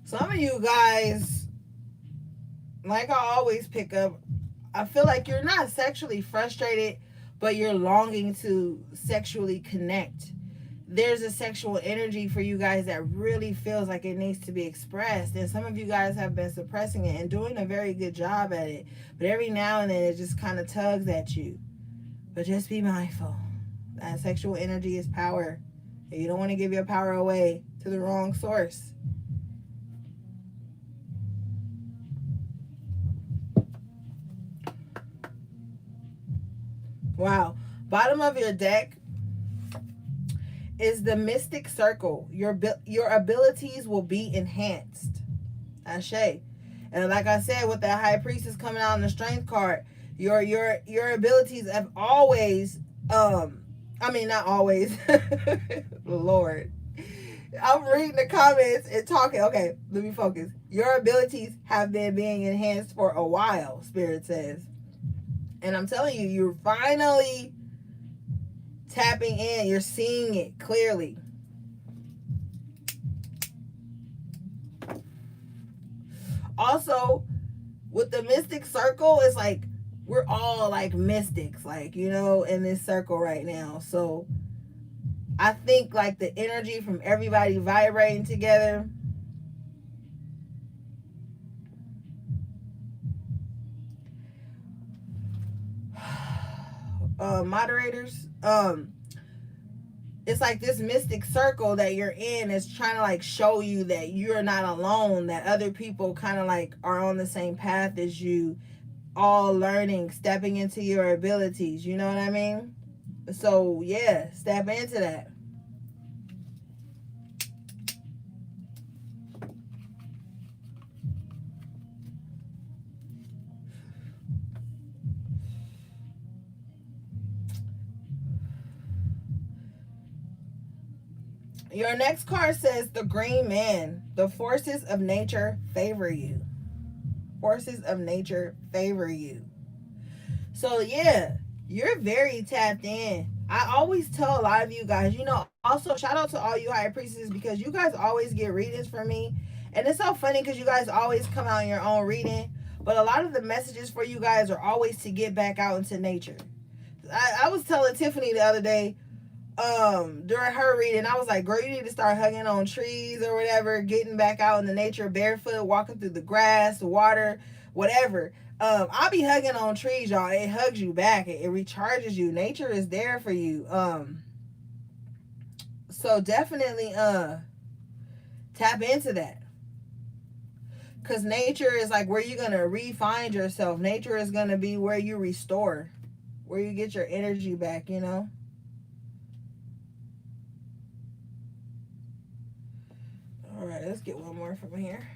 Some of you guys, like I always pick up, I feel like you're not sexually frustrated, but you're longing to sexually connect. There's a sexual energy for you guys that really feels like it needs to be expressed. And some of you guys have been suppressing it and doing a very good job at it. But every now and then it just kind of tugs at you. But just be mindful. That sexual energy is power. And you don't want to give your power away to the wrong source. Wow. Bottom of your deck is the mystic circle. Your abilities will be enhanced. Ashe. And like I said, with that high priestess coming out on the strength card, your abilities have always I mean not always Lord. I'm reading the comments and talking. Okay, let me focus. Your abilities have been being enhanced for a while, Spirit says. And I'm telling you, you're finally tapping in. You're seeing it clearly. Also, with the mystic circle, it's like we're all like mystics, like, you know, in this circle right now. So I think like the energy from everybody vibrating together. Moderators, it's like this mystic circle that you're in is trying to like show you that you're not alone, that other people kind of like are on the same path as you, all learning, stepping into your abilities, you know what I mean? So yeah, step into that. Your next card says the Green Man. The forces of nature favor you. Forces of nature favor you. So yeah, you're very tapped in. I always tell a lot of you guys, you know, also shout out to all you high priestesses because you guys always get readings from me. And it's so funny because you guys always come out in your own reading. But a lot of the messages for you guys are always to get back out into nature. I was telling Tiffany the other day, during her reading, I was like, girl, you need to start hugging on trees or whatever, getting back out in the nature barefoot, walking through the grass, the water, whatever. I'll be hugging on trees, y'all. It hugs you back. It recharges you. Nature is there for you. So definitely tap into that. Cause nature is like where you're gonna re-find yourself. Nature is gonna be where you restore, where you get your energy back, you know. All right, let's get one more from here.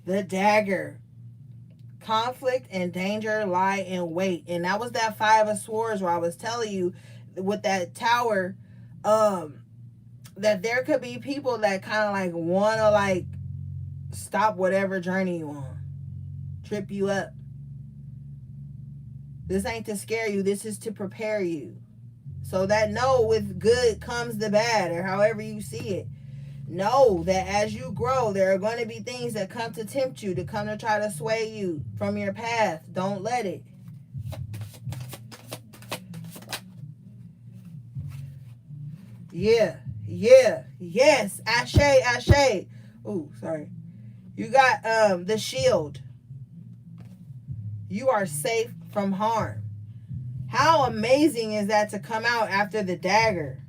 The Dagger. conflict and danger lie in wait. And that was that 5 of Swords where I was telling you with that tower, that there could be people that kind of like want to like stop whatever journey you on, trip you up. This ain't to scare you. This is to prepare you. So that know with good comes the bad, or however you see it. Know that as you grow, there are going to be things that come to tempt you, to come to try to sway you from your path. Don't let it. Yeah, yes. Ashe. Ooh, sorry. You got the shield. You are safe from harm. How amazing is that to come out after the dagger?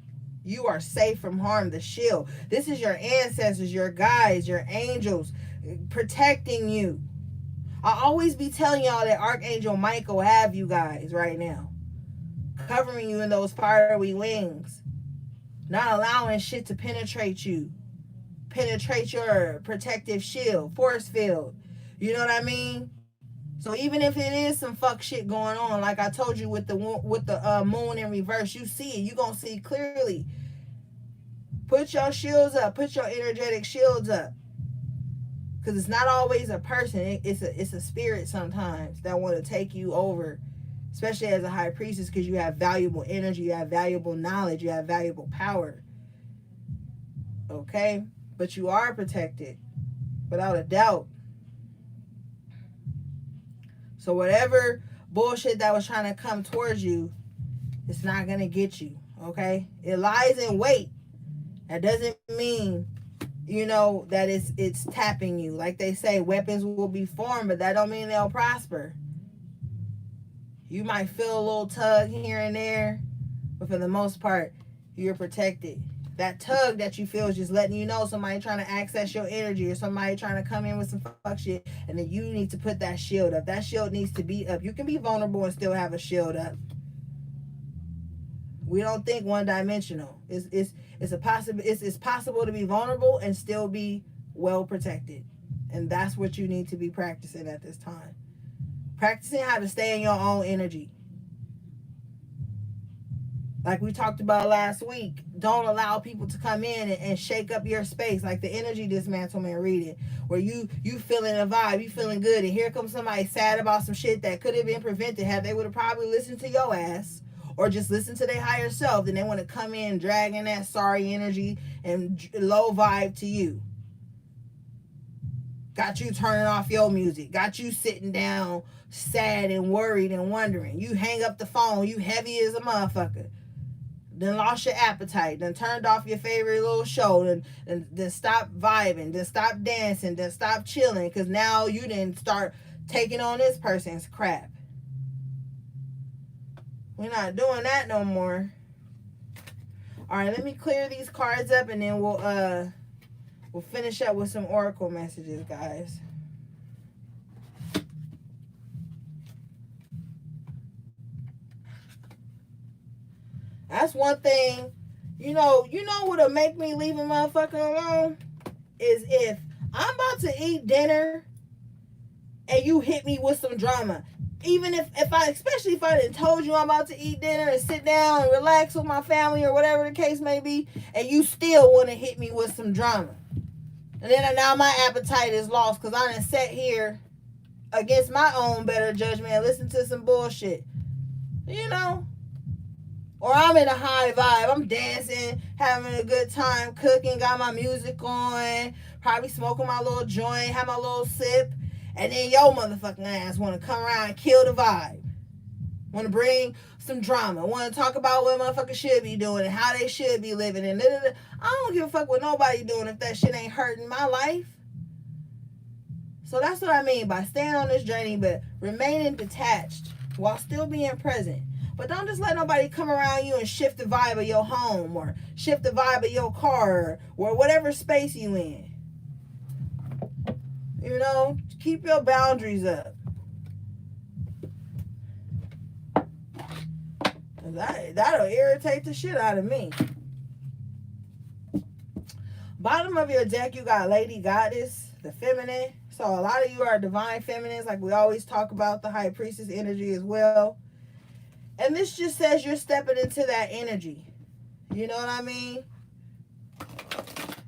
You are safe from harm, the shield. This is your ancestors, your guides, your angels protecting you. I always be telling y'all that Archangel Michael have you guys right now, covering you in those fiery wings, not allowing shit to penetrate you, penetrate your protective shield, force field. You know what I mean? So even if it is some fuck shit going on, like I told you with the moon in reverse, you see it. You gonna see clearly. Put your shields up. Put your energetic shields up. Because it's not always a person. It's a spirit sometimes that want to take you over, especially as a high priestess, because you have valuable energy, you have valuable knowledge, you have valuable power. Okay? But you are protected, without a doubt. So whatever bullshit that was trying to come towards you, it's not going to get you. Okay? It lies in wait. That doesn't mean, that it's tapping you. Like they say, weapons will be formed, but that don't mean they'll prosper. You might feel a little tug here and there, but for the most part, you're protected. That tug that you feel is just letting you know somebody trying to access your energy, or somebody trying to come in with some fuck shit, and then you need to put that shield up. That shield needs to be up. You can be vulnerable and still have a shield up. We don't think one dimensional. It's possible to be vulnerable and still be well protected. And that's what you need to be practicing at this time. Practicing how to stay in your own energy. Like we talked about last week, don't allow people to come in and shake up your space, like the energy dismantlement reading, where you feeling a vibe, you feeling good, and here comes somebody sad about some shit that could have been prevented had they would have probably listened to your ass, or just listened to their higher self. Then they want to come in dragging that sorry energy and low vibe to you. Got you turning off your music, got you sitting down sad and worried and wondering. You hang up the phone, you heavy as a motherfucker. Then lost your appetite, then turned off your favorite little show, then stop vibing, then stop dancing, then stop chilling, because now you didn't start taking on this person's crap. We're not doing that no more. All right, let me clear these cards up, and then we'll finish up with some oracle messages, guys. That's one thing, you know what'll make me leave a motherfucker alone? Is if I'm about to eat dinner and you hit me with some drama. Even especially if I done told you I'm about to eat dinner and sit down and relax with my family or whatever the case may be, and you still want to hit me with some drama. And then now my appetite is lost because I done sat here against my own better judgment and listen to some bullshit. Or I'm in a high vibe. I'm dancing, having a good time, cooking, got my music on, probably smoking my little joint, have my little sip. And then your motherfucking ass want to come around and kill the vibe. Want to bring some drama. Want to talk about what motherfuckers should be doing and how they should be living. And I don't give a fuck what nobody doing if that shit ain't hurting my life. So that's what I mean by staying on this journey, but remaining detached while still being present. But don't just let nobody come around you and shift the vibe of your home or shift the vibe of your car or whatever space you in. Keep your boundaries up. That'll irritate the shit out of me. Bottom of your deck, you got Lady Goddess, the feminine, So a lot of you are divine feminines, like we always talk about the high priestess energy as well. And this just says you're stepping into that energy. You know what I mean?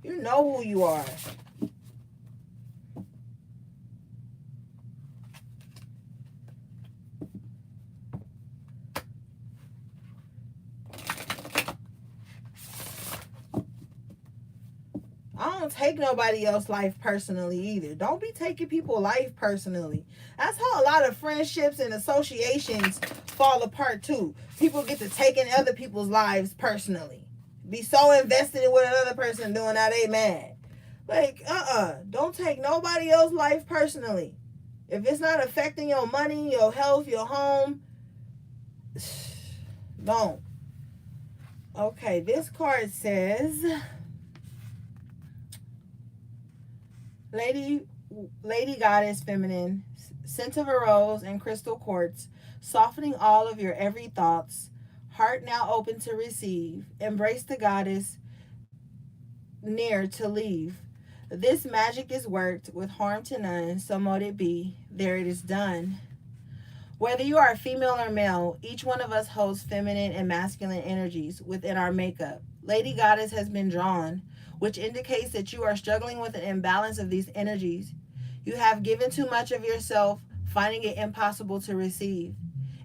You know who you are. I don't take nobody else's life personally either. Don't be taking people's life personally. That's how a lot of friendships and associations fall apart too. People get to taking other people's lives personally. Be so invested in what another person doing, now they mad. Like, don't take nobody else's life personally. If it's not affecting your money, your health, your home, don't. Okay, this card says Lady Lady Goddess Feminine, scent of a rose and crystal quartz, softening all of your every thoughts, heart now open to receive, embrace the goddess near to leave. This magic is worked with harm to none, so mote it be, there it is done. Whether you are female or male, each one of us holds feminine and masculine energies within our makeup. Lady Goddess has been drawn, which indicates that you are struggling with an imbalance of these energies. You have given too much of yourself, finding it impossible to receive.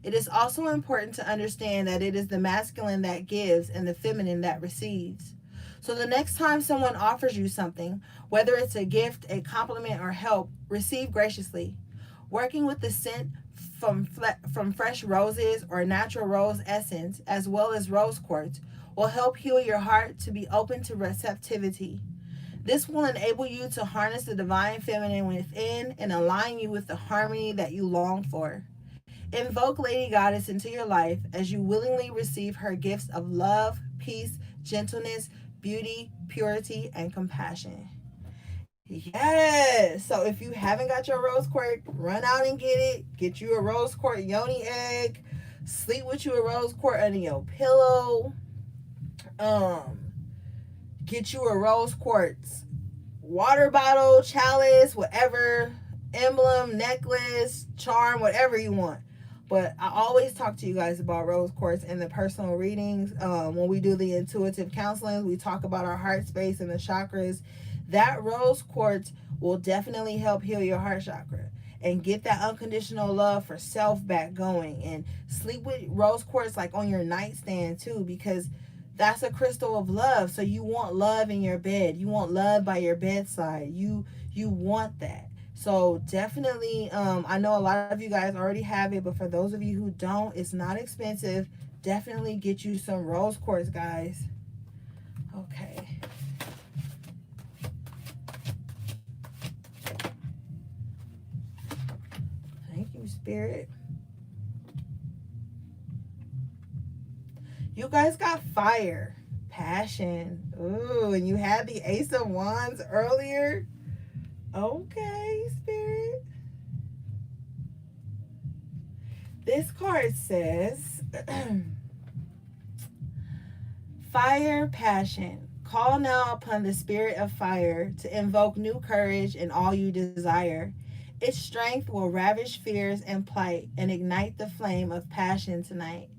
It is also important to understand that it is the masculine that gives and the feminine that receives. So the next time someone offers you something, whether it's a gift, a compliment, or help, receive graciously. Working with the scent from fresh roses or natural rose essence, as well as rose quartz, will help heal your heart to be open to receptivity. This will enable you to harness the divine feminine within and align you with the harmony that you long for. Invoke Lady Goddess into your life as you willingly receive her gifts of love, peace, gentleness, beauty, purity, and compassion. Yes. So if you haven't got your rose quartz, run out and get it. Get you a rose quartz yoni egg. Sleep with you a rose quartz under your pillow. Um, get you a rose quartz water bottle, chalice, whatever, emblem, necklace, charm, whatever you want. But I always talk to you guys about rose quartz in the personal readings. When we do the intuitive counseling, we talk about our heart space and the chakras. That rose quartz will definitely help heal your heart chakra and get that unconditional love for self back going. And sleep with rose quartz like on your nightstand too, because that's a crystal of love. So you want love in your bed. You want love by your bedside. You want that. So definitely, I know a lot of you guys already have it, but for those of you who don't, it's not expensive. Definitely get you some rose quartz, guys. Okay. Thank you, Spirit. You guys got fire, passion. Ooh, and you had the Ace of Wands earlier. Okay, Spirit. This card says fire, passion. Call now upon the spirit of fire to invoke new courage in all you desire. Its strength will ravish fears and plight and ignite the flame of passion tonight.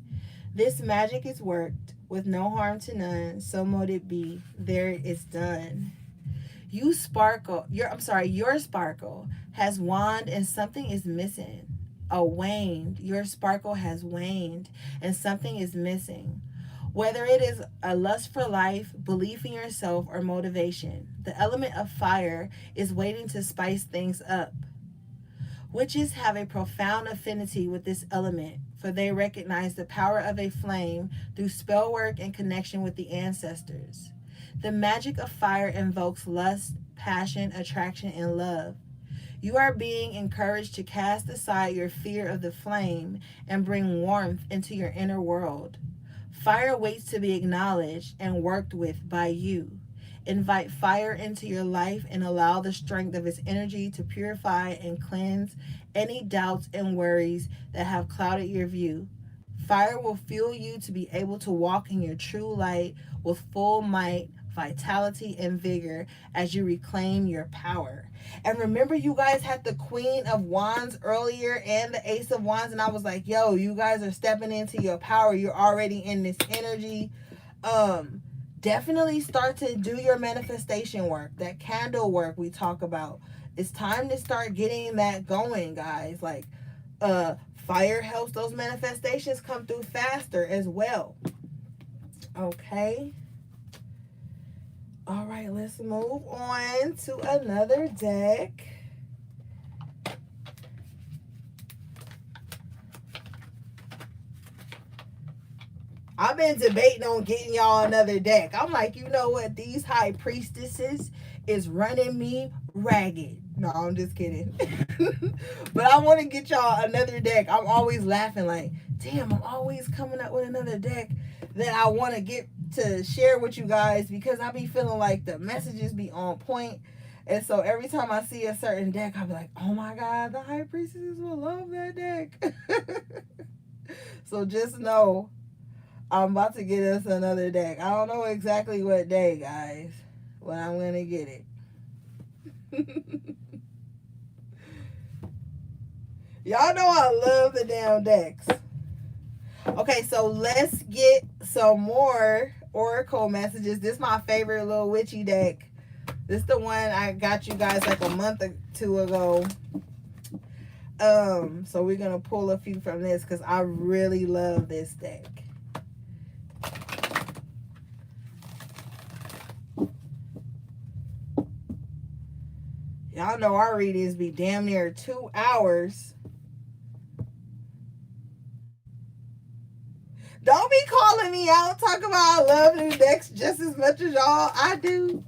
This magic is worked with no harm to none, so mote it be. There it is done. Your sparkle has waned and something is missing. Waned. Your sparkle has waned and something is missing. Whether it is a lust for life, belief in yourself, or motivation, the element of fire is waiting to spice things up. Witches have a profound affinity with this element, for they recognize the power of a flame through spell work and connection with the ancestors. The magic of fire invokes lust, passion, attraction, and love. You are being encouraged to cast aside your fear of the flame and bring warmth into your inner world. Fire waits to be acknowledged and worked with by you. Invite fire into your life and allow the strength of its energy to purify and cleanse any doubts and worries that have clouded your view. Fire will fuel you to be able to walk in your true light with full might, vitality, and vigor as you reclaim your power. And remember, you guys had the Queen of Wands earlier and the Ace of Wands, and I was like, yo, you guys are stepping into your power. You're already in this energy. Definitely start to do your manifestation work, that candle work we talk about. It's time to start getting that going, guys. Like, fire helps those manifestations come through faster as well. Okay. All right, let's move on to another deck. I've been debating on getting y'all another deck. I'm like, you know what? These high priestesses is running me ragged. No, I'm just kidding. But I want to get y'all another deck. I'm always laughing like, damn, I'm always coming up with another deck that I want to get to share with you guys, because I be feeling like the messages be on point. And so every time I see a certain deck, I'll be like, oh my God, the high priestesses will love that deck. So just know I'm about to get us another deck. I don't know exactly what day, guys, but I'm going to get it. Y'all know I love the damn decks. Okay, so let's get some more oracle messages. This is my favorite little witchy deck. This is the one I got you guys like a month or two ago. So we're going to pull a few from this because I really love this deck. Y'all know our readings be damn near 2 hours. Don't be calling me out talking about I love new decks just as much as y'all. I do,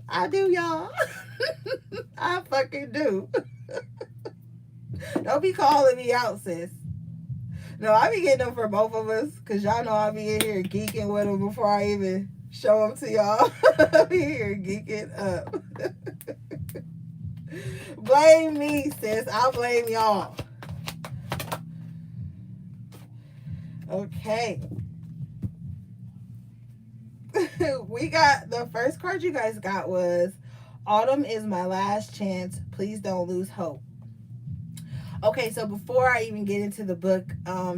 y'all. I fucking do. Don't be calling me out, sis. No, I be getting them for both of us, because y'all know I be in here geeking with them before I even show them to y'all. I be here geeking up. Blame me, sis. I'll blame y'all. Okay. We got, the first card you guys got was Autumn is my last chance. Please don't lose hope. Okay, so before I even get into the book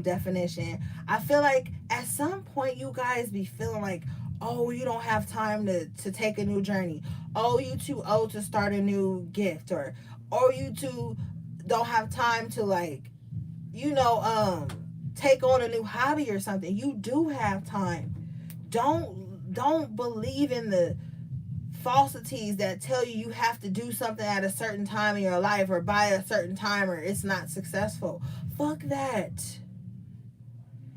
definition, I feel like at some point you guys be feeling like, oh, you don't have time to take a new journey. Oh, you too old to start a new gift, or you two don't have time to, like, you know, take on a new hobby or something. You do have time. Don't believe in the falsities that tell you you have to do something at a certain time in your life or by a certain time or it's not successful. Fuck that.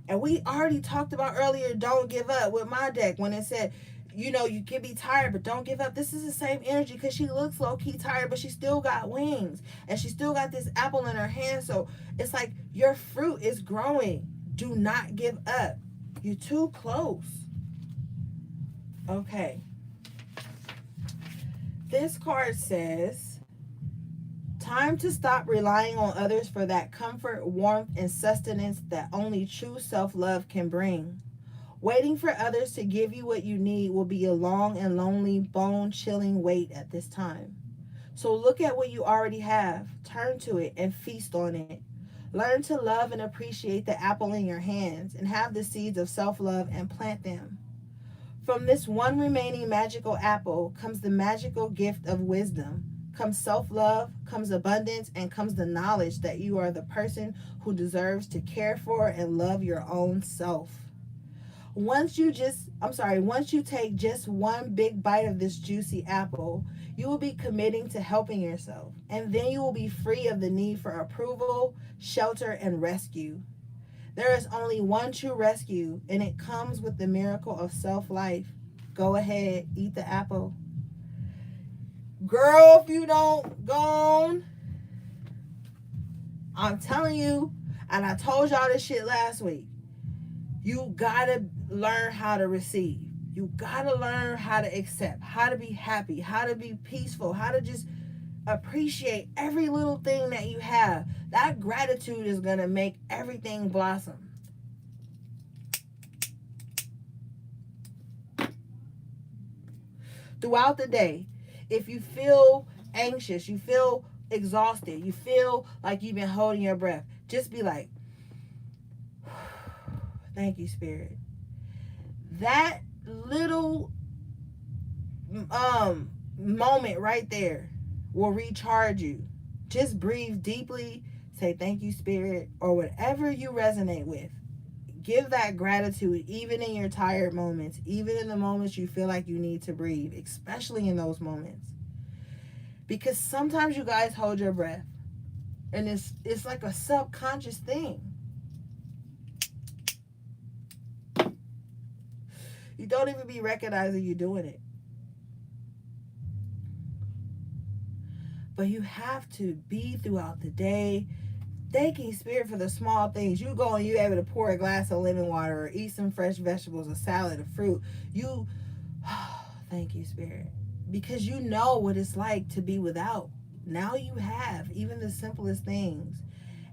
And we already talked about earlier, don't give up with my deck when it said, you know, you can be tired, but don't give up. This is the same energy, because she looks low-key tired, but she still got wings. And she still got this apple in her hand. So it's like your fruit is growing. Do not give up. You're too close. Okay. This card says, time to stop relying on others for that comfort, warmth, and sustenance that only true self-love can bring. Waiting for others to give you what you need will be a long and lonely, bone-chilling wait at this time. So look at what you already have, turn to it, and feast on it. Learn to love and appreciate the apple in your hands, and have the seeds of self-love and plant them. From this one remaining magical apple comes the magical gift of wisdom, comes self-love, comes abundance, and comes the knowledge that you are the person who deserves to care for and love your own self. Once you take just one big bite of this juicy apple, you will be committing to helping yourself, and then you will be free of the need for approval, shelter, and rescue. There is only one true rescue, and it comes with the miracle of self-life. Go ahead, eat the apple. Girl, if you don't, gone. I'm telling you, and I told y'all this shit last week, you gotta learn how to receive. You gotta learn how to accept, how to be happy, how to be peaceful, how to just appreciate every little thing that you have. That gratitude is gonna make everything blossom. throughout the day, if you feel anxious, you feel exhausted, you feel like you've been holding your breath, just be like, thank you, Spirit. That little moment right there will recharge you. Just breathe deeply, say thank you, Spirit, or whatever you resonate with. Give that gratitude even in your tired moments, even in the moments you feel like you need to breathe, especially in those moments. Because sometimes you guys hold your breath and it's like a subconscious thing. You don't even be recognizing you're doing it. But you have to be throughout the day thanking Spirit for the small things. You go and you're able to pour a glass of lemon water or eat some fresh vegetables, a salad, a fruit. You, thank you, Spirit. Because you know what it's like to be without. Now you have even the simplest things.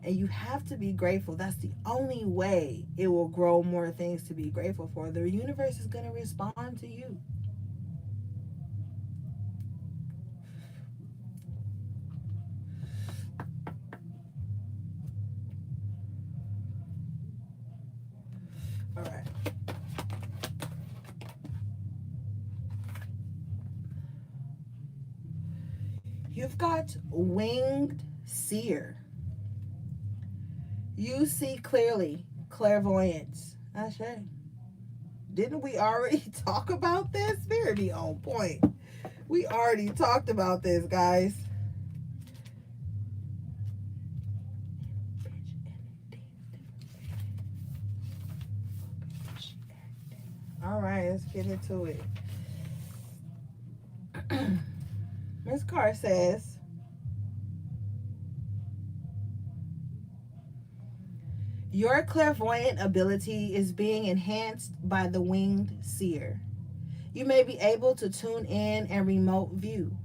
And you have to be grateful. That's the only way it will grow more things to be grateful for. The universe is going to respond to you. All right. You've got winged seer. You see clearly. Clairvoyance. Ashe. Didn't we already talk about this? Spirit be on point. We already talked about this, guys. All right, let's get into it. Miss Carr says, your clairvoyant ability is being enhanced by the winged seer. You may be able to tune in and remote view.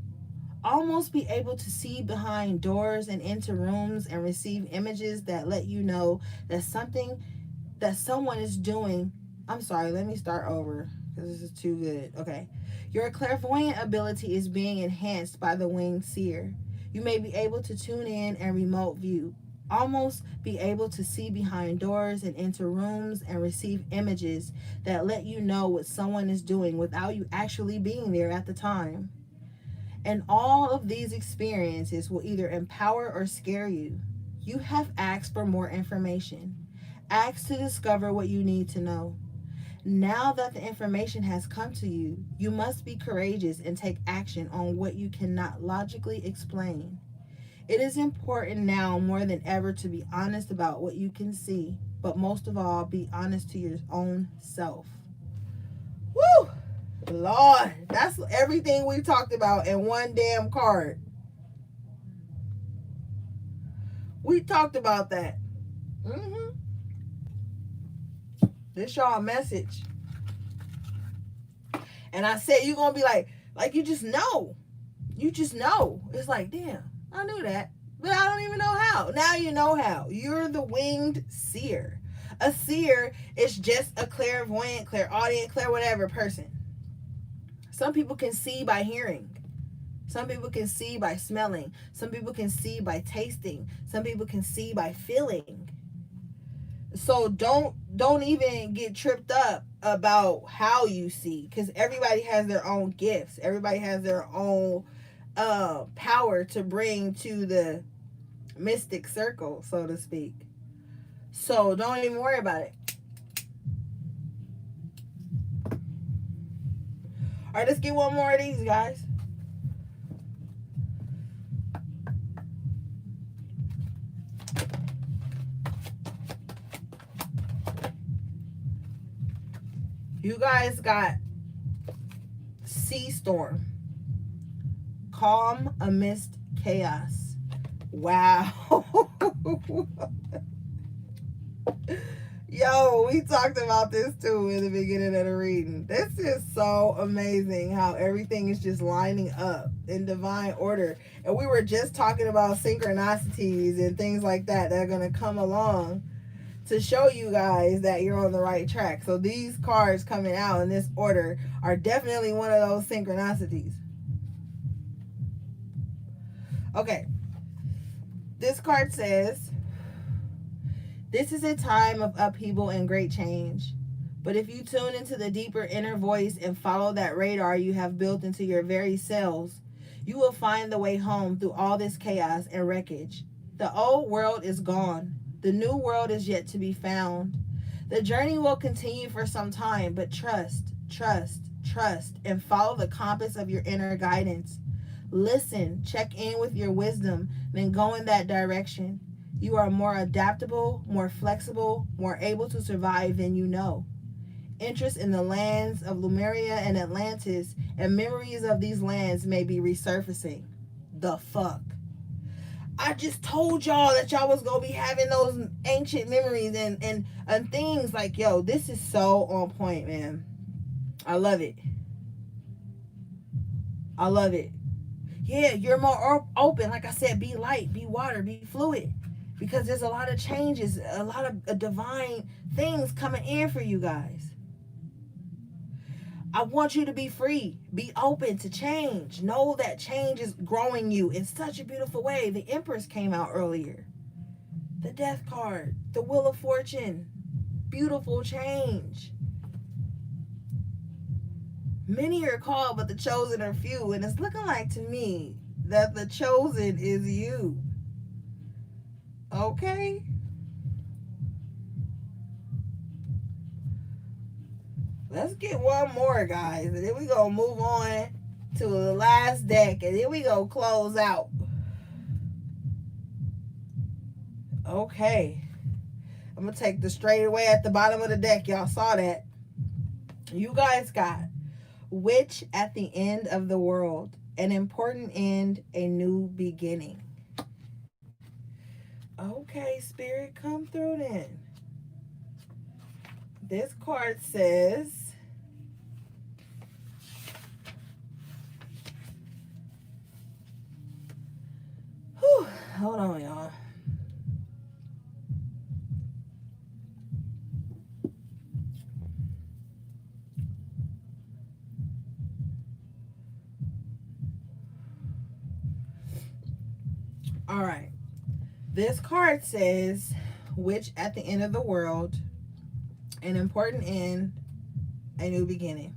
Almost be able to see behind doors and into rooms and receive images that let you know that someone is doing. I'm sorry, let me start over because this is too good. Okay. Your clairvoyant ability is being enhanced by the winged seer. You may be able to tune in and remote view. Almost be able to see behind doors and into rooms and receive images that let you know what someone is doing without you actually being there at the time. And all of these experiences will either empower or scare you. You have asked for more information. Ask to discover what you need to know. Now that the information has come to you, you must be courageous and take action on what you cannot logically explain. It is important now more than ever to be honest about what you can see, but most of all, be honest to your own self. Woo! Lord, that's everything we talked about in one damn card. We talked about that. This y'all message. And I said you're gonna be like you just know. You just know. It's like, damn, I knew that. But I don't even know how. Now you know how. You're the winged seer. A seer is just a clairvoyant, clairaudient, whatever person. Some people can see by hearing. Some people can see by smelling. Some people can see by tasting. Some people can see by feeling. So don't even get tripped up about how you see, because everybody has their own gifts. Everybody has their own power to bring to the mystic circle, so to speak. So don't even worry about it. All right, let's get one more of these, guys. You guys got sea storm. Calm amidst chaos. Wow. Yo, we talked about this too in the beginning of the reading. This is so amazing how everything is just lining up in divine order. And we were just talking about synchronicities and things like that that are going to come along to show you guys that you're on the right track. So these cards coming out in this order are definitely one of those synchronicities. Okay. This card says, this is a time of upheaval and great change. But if you tune into the deeper inner voice and follow that radar you have built into your very cells, you will find the way home through all this chaos and wreckage. The old world is gone. The new world is yet to be found. The journey will continue for some time, but trust, trust, trust, and follow the compass of your inner guidance. Listen, check in with your wisdom, then go in that direction. You are more adaptable, more flexible, more able to survive than you know. Interest in the lands of Lemuria and Atlantis and memories of these lands may be resurfacing. The fuck? I just told y'all that y'all was gonna be having those ancient memories and things like, yo, this is so on point, man. I love it. I love it. Yeah, you're more open. Like I said, be light, be water, be fluid. Because there's a lot of changes, a lot of divine things coming in for you guys. I want you to be free. Be open to change. Know that change is growing you in such a beautiful way. The Empress came out earlier. The Death card. The Wheel of Fortune. Beautiful change. Many are called, but the chosen are few. And it's looking like to me that the chosen is you. Okay? Let's get one more, guys. And then we gonna move on to the last deck. And then we gonna close out. Okay. I'm gonna take the straightaway at the bottom of the deck. Y'all saw that. You guys got Witch at the end of the world. An important end, a new beginning. Okay, Spirit, come through then. This card says, whew, hold on, y'all. All right. This card says, Witch at the end of the world, an important end, a new beginning.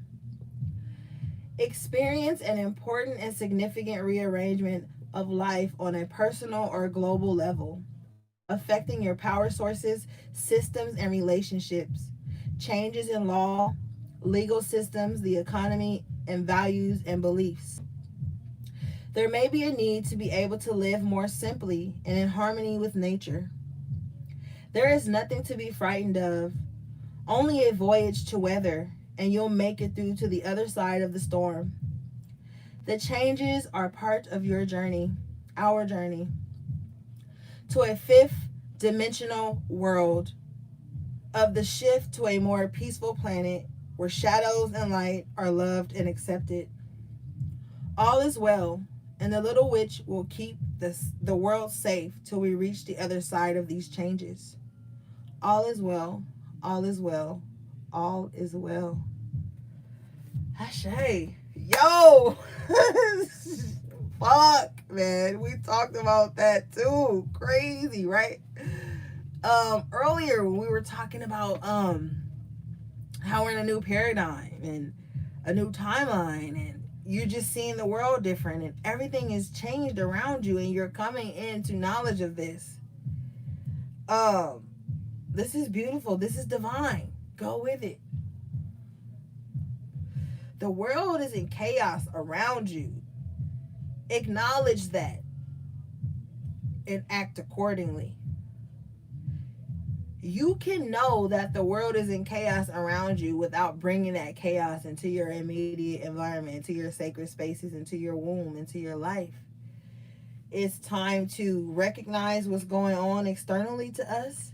Experience an important and significant rearrangement of life on a personal or global level, affecting your power sources, systems, and relationships. Changes in law, legal systems, the economy, and values and beliefs. There may be a need to be able to live more simply and in harmony with nature. There is nothing to be frightened of, only a voyage to weather, and you'll make it through to the other side of the storm. The changes are part of your journey, our journey, to a fifth dimensional world, of the shift to a more peaceful planet where shadows and light are loved and accepted. All is well, and the little witch will keep the world safe till we reach the other side of these changes. All is well, all is well, all is well. Ashe. Yo! Fuck, man. We talked about that too. Crazy, right? Earlier when we were talking about how we're in a new paradigm and a new timeline, and you're just seeing the world different and everything is changed around you and you're coming into knowledge of this. This is beautiful. This is divine. Go with it. The world is in chaos around you. Acknowledge that and act accordingly. You can know that the world is in chaos around you without bringing that chaos into your immediate environment, into your sacred spaces, into your womb, into your life. It's time to recognize what's going on externally to us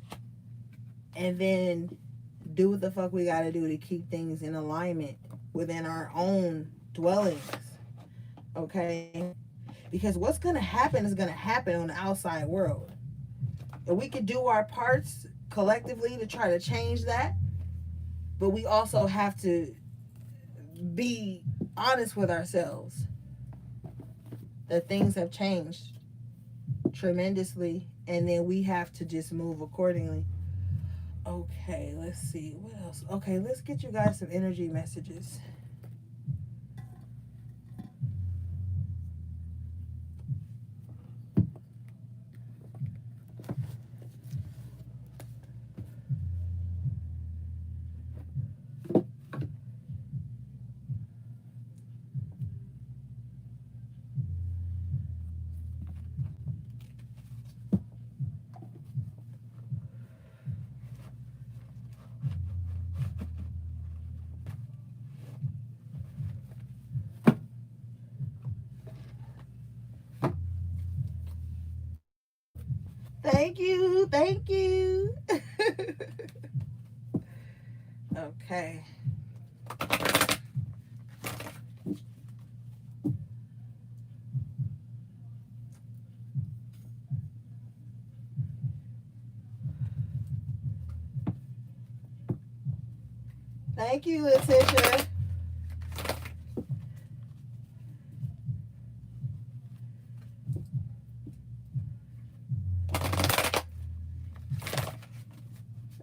and then do what the fuck we gotta do to keep things in alignment within our own dwellings. Okay? Because what's gonna happen is gonna happen on the outside world. If we could do our parts collectively to try to change that. But we also have to be honest with ourselves that things have changed tremendously, and then we have to just move accordingly. Okay, let's see what else. Okay, let's get you guys some energy messages. Thank you, thank you. Okay. Thank you, Letitia.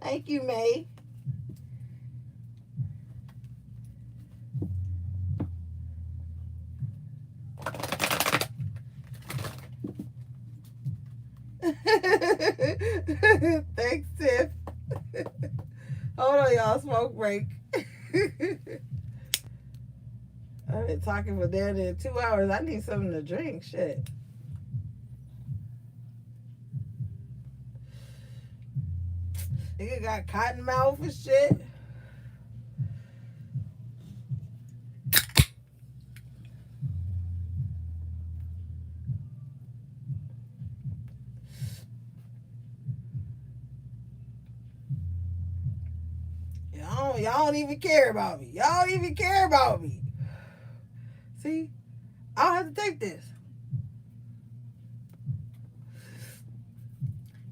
Thank you, May. Thanks, Tiff. Hold on, y'all. Smoke break. I've been talking for damn near 2 hours. I need something to drink. Shit. Nigga got cotton mouth and shit. Y'all don't even care about me. Y'all don't even care about me. See? I don't have to take this.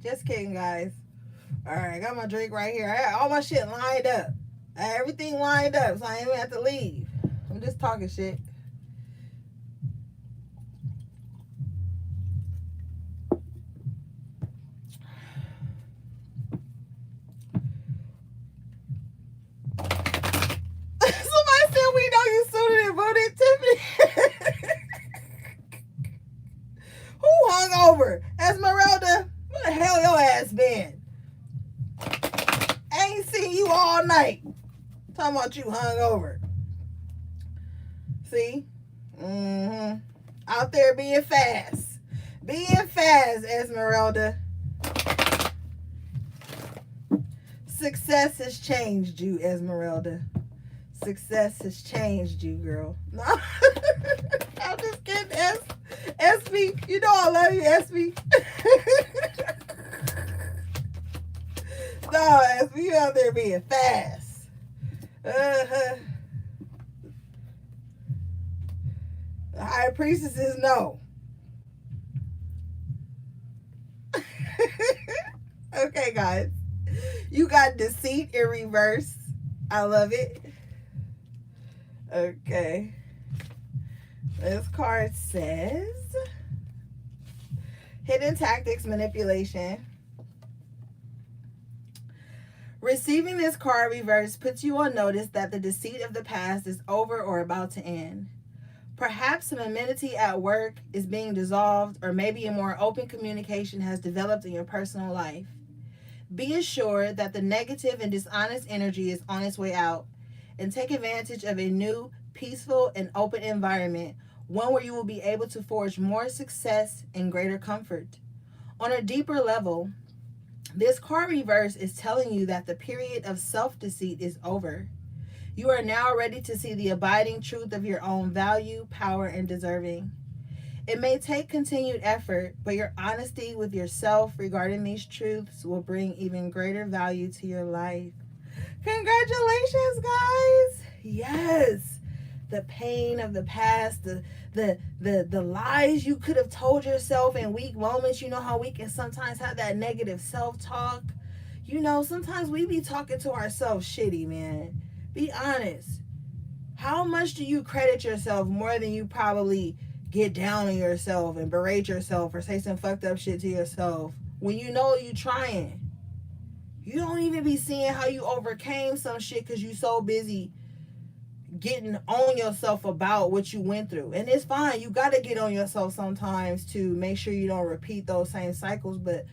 Just kidding, guys. Alright, I got my drink right here. I got all my shit lined up. I had everything lined up, so I ain't even have to leave. I'm just talking shit. Somebody said we know you sooner than voted Tiffany. Who hung over? Esmeralda? Where the hell your ass been? I ain't seen you all night. Talking about you hung over. See? Mm-hmm. Out there being fast. Being fast, Esmeralda. Success has changed you, Esmeralda. Success has changed you, girl. No. I'm just kidding, SB. You know I love you, SB. No, SB, you out there being fast. Uh-huh. The high priestesses know. Okay, guys. You got deceit in reverse. I love it. Okay. This card says hidden tactics, manipulation. Receiving this card reverse puts you on notice that the deceit of the past is over or about to end. Perhaps some amenity at work is being dissolved, or maybe a more open communication has developed in your personal life. Be assured that the negative and dishonest energy is on its way out, and take advantage of a new, peaceful, and open environment, one where you will be able to forge more success and greater comfort. On a deeper level, this card reverse is telling you that the period of self-deceit is over. You are now ready to see the abiding truth of your own value, power, and deserving. It may take continued effort, but your honesty with yourself regarding these truths will bring even greater value to your life. Congratulations, guys! Yes! The pain of the past, the lies you could have told yourself in weak moments. You know how we can sometimes have that negative self-talk. You know, sometimes we be talking to ourselves shitty, man. Be honest. How much do you credit yourself more than you probably get down on yourself and berate yourself or say some fucked up shit to yourself when you know you trying? You don't even be seeing how you overcame some shit because you so busy getting on yourself about what you went through. And it's fine. You got to get on yourself sometimes to make sure you don't repeat those same cycles. But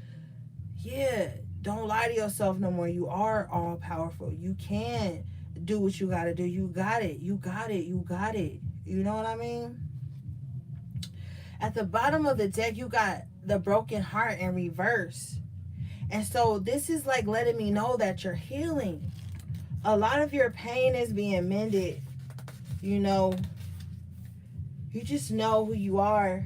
yeah, don't lie to yourself no more. You are all powerful. You can do what you got to do. You got it. You got it. You got it. You know what I mean? At the bottom of the deck, you got the broken heart in reverse. And so this is like letting me know that you're healing. A lot of your pain is being mended. You know, you just know who you are.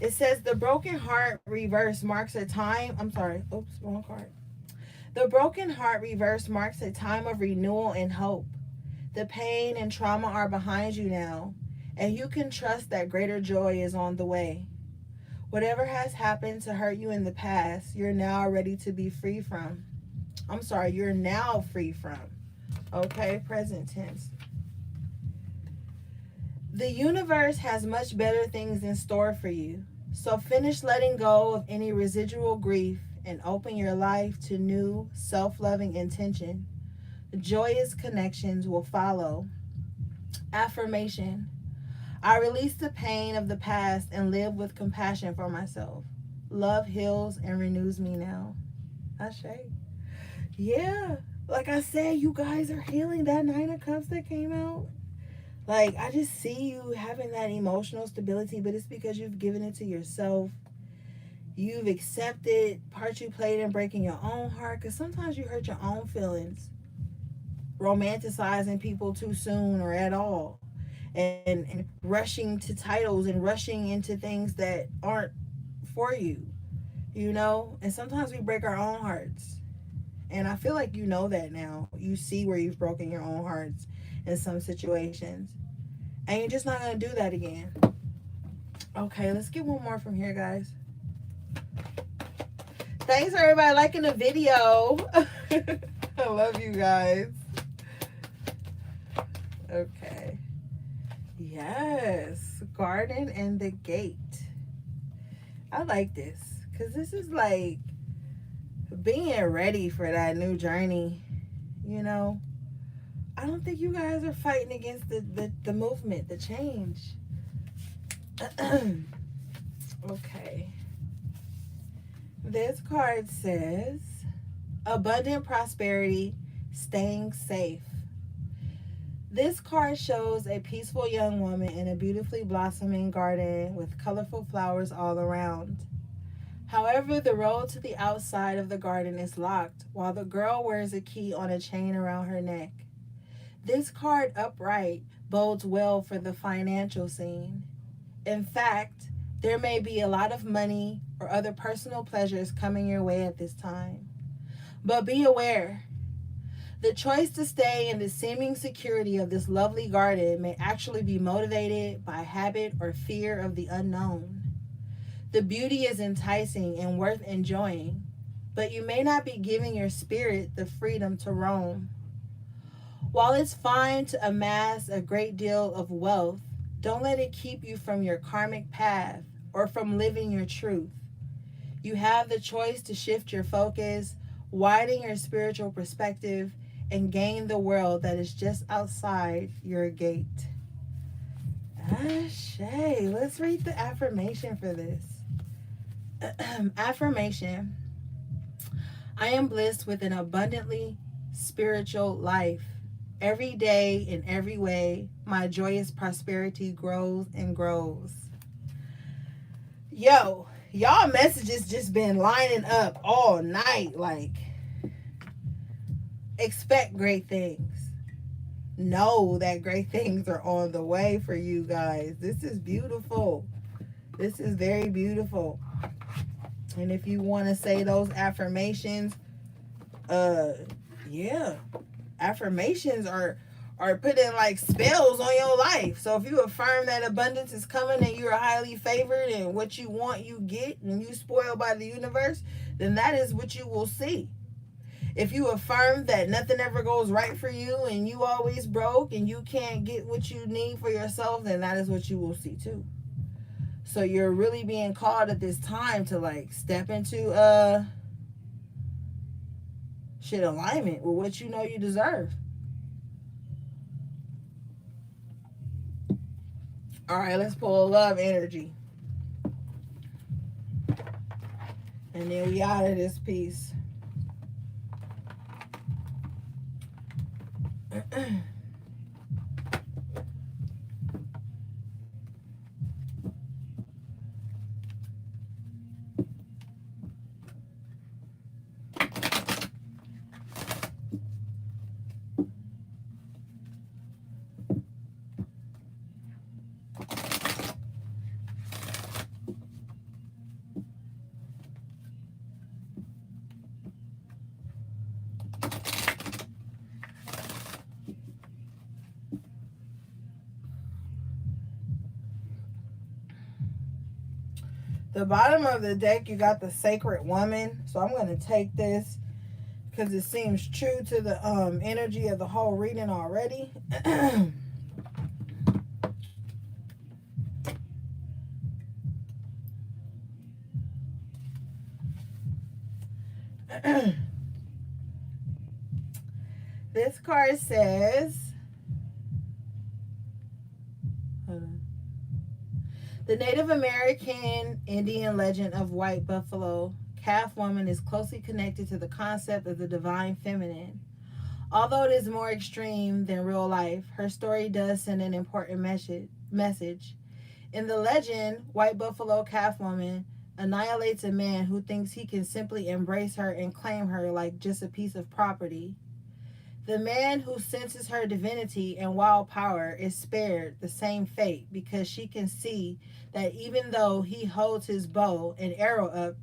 It says the broken heart reverse marks a time. I'm sorry. Oops, wrong card. The broken heart reverse marks a time of renewal and hope. The pain and trauma are behind you now, and you can trust that greater joy is on the way. Whatever has happened to hurt you in the past, you're now ready to be free from. I'm sorry, you're now free from. Okay, present tense. The universe has much better things in store for you. So finish letting go of any residual grief and open your life to new, self-loving intention. Joyous connections will follow. Affirmation. I release the pain of the past and live with compassion for myself. Love heals and renews me now. Ashe. Yeah. Like I said, you guys are healing. That Nine of Cups that came out. Like, I just see you having that emotional stability, but it's because you've given it to yourself. You've accepted parts you played in breaking your own heart, because sometimes you hurt your own feelings, romanticizing people too soon or at all, and rushing to titles and rushing into things that aren't for you, you know? And sometimes we break our own hearts. And I feel like you know that now. You see where you've broken your own hearts in some situations. And you're just not going to do that again. Okay, let's get one more from here, guys. Thanks for everybody liking the video. I love you guys. Okay. Yes. Garden and the Gate. I like this. Because this is like being ready for that new journey. You know? I don't think you guys are fighting against the movement, the change. Okay. This card says, abundant prosperity, staying safe. This card shows a peaceful young woman in a beautifully blossoming garden with colorful flowers all around. However, the road to the outside of the garden is locked, while the girl wears a key on a chain around her neck. This card upright bodes well for the financial scene. In fact, there may be a lot of money or other personal pleasures coming your way at this time. But be aware, the choice to stay in the seeming security of this lovely garden may actually be motivated by habit or fear of the unknown. The beauty is enticing and worth enjoying, but you may not be giving your spirit the freedom to roam. While it's fine to amass a great deal of wealth, don't let it keep you from your karmic path or from living your truth. You have the choice to shift your focus, widen your spiritual perspective, and gain the world that is just outside your gate. Ashe. Let's read the affirmation for this. Affirmation. I am blessed with an abundantly spiritual life. Every day, in every way, my joyous prosperity grows and grows. Yo, y'all messages just been lining up all night. Like, expect great things. Know that great things are on the way for you guys. This is beautiful. This is very beautiful. And if you want to say those affirmations, yeah. Affirmations are putting like spells on your life. So if you affirm that abundance is coming and you're highly favored and what you want you get and you spoiled by the universe, then that is what you will see. If you affirm that nothing ever goes right for you and you always broke and you can't get what you need for yourself, then that is what you will see too. So you're really being called at this time to like step into shit alignment with what you know you deserve. All right, let's pull love energy. And then we out of this piece. The bottom of the deck, you got the Sacred Woman. So I'm going to take this because it seems true to the energy of the whole reading already. This card says, the Native American Indian legend of White Buffalo Calf Woman is closely connected to the concept of the divine feminine. Although it is more extreme than real life, her story does send an important message. In the legend, White Buffalo Calf Woman annihilates a man who thinks he can simply embrace her and claim her like just a piece of property. The man who senses her divinity and wild power is spared the same fate because she can see that even though he holds his bow and arrow up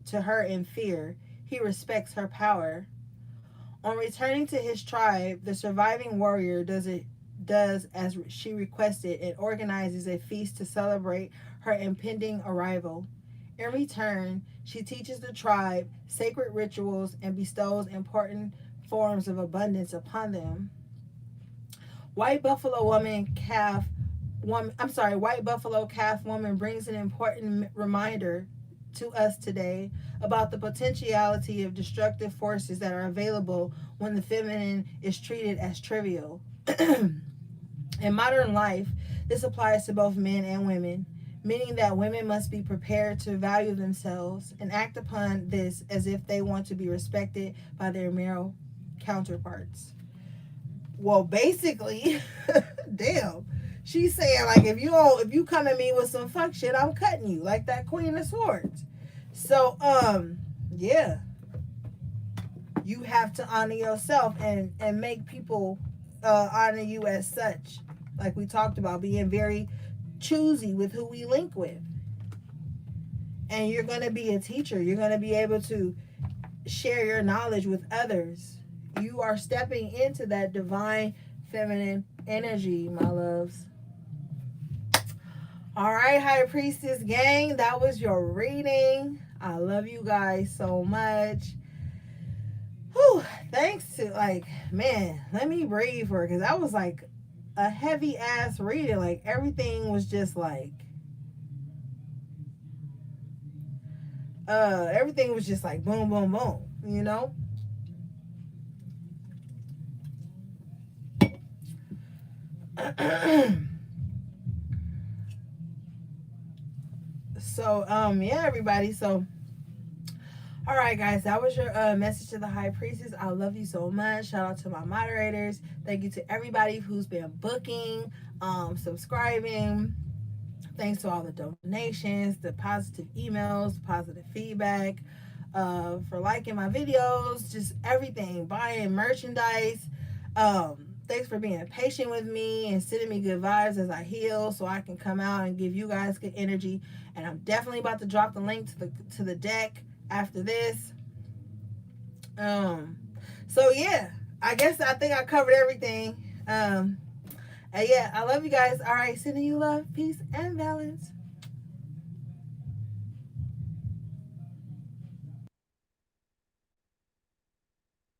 to her in fear, he respects her power. On returning to his tribe, the surviving warrior does as she requested and organizes a feast to celebrate her impending arrival. In return, she teaches the tribe sacred rituals and bestows important forms of abundance upon them. White Buffalo Calf Woman brings an important reminder to us today about the potentiality of destructive forces that are available when the feminine is treated as trivial. In modern life, this applies to both men and women, meaning that women must be prepared to value themselves and act upon this as if they want to be respected by their male counterparts. Well, basically, damn, she's saying like if you come at me with some fuck shit, I'm cutting you like that Queen of Swords. So yeah, you have to honor yourself and make people honor you as such. Like we talked about, being very choosy with who we link with. And you're going to be a teacher. You're going to be able to share your knowledge with others. You are stepping into that divine feminine energy, my loves. All right, High Priestess gang, that was your reading. I love you guys so much. Whew, thanks to, like, man, let me breathe for it, because that was like a heavy ass reading. Like, everything was just like, everything was just like boom, boom, boom, you know? So, yeah, everybody. So, all right, guys, that was your message to the High Priestess. I love you so much. Shout out to my moderators. Thank you to everybody who's been booking, subscribing. Thanks to all the donations, the positive emails, positive feedback, for liking my videos, just everything, buying merchandise. Thanks for being patient with me and sending me good vibes as I heal, so I can come out and give you guys good energy. And I'm definitely about to drop the link to the deck after this. So yeah, I think I covered everything. And yeah, I love you guys. All right, sending you love, peace, and balance.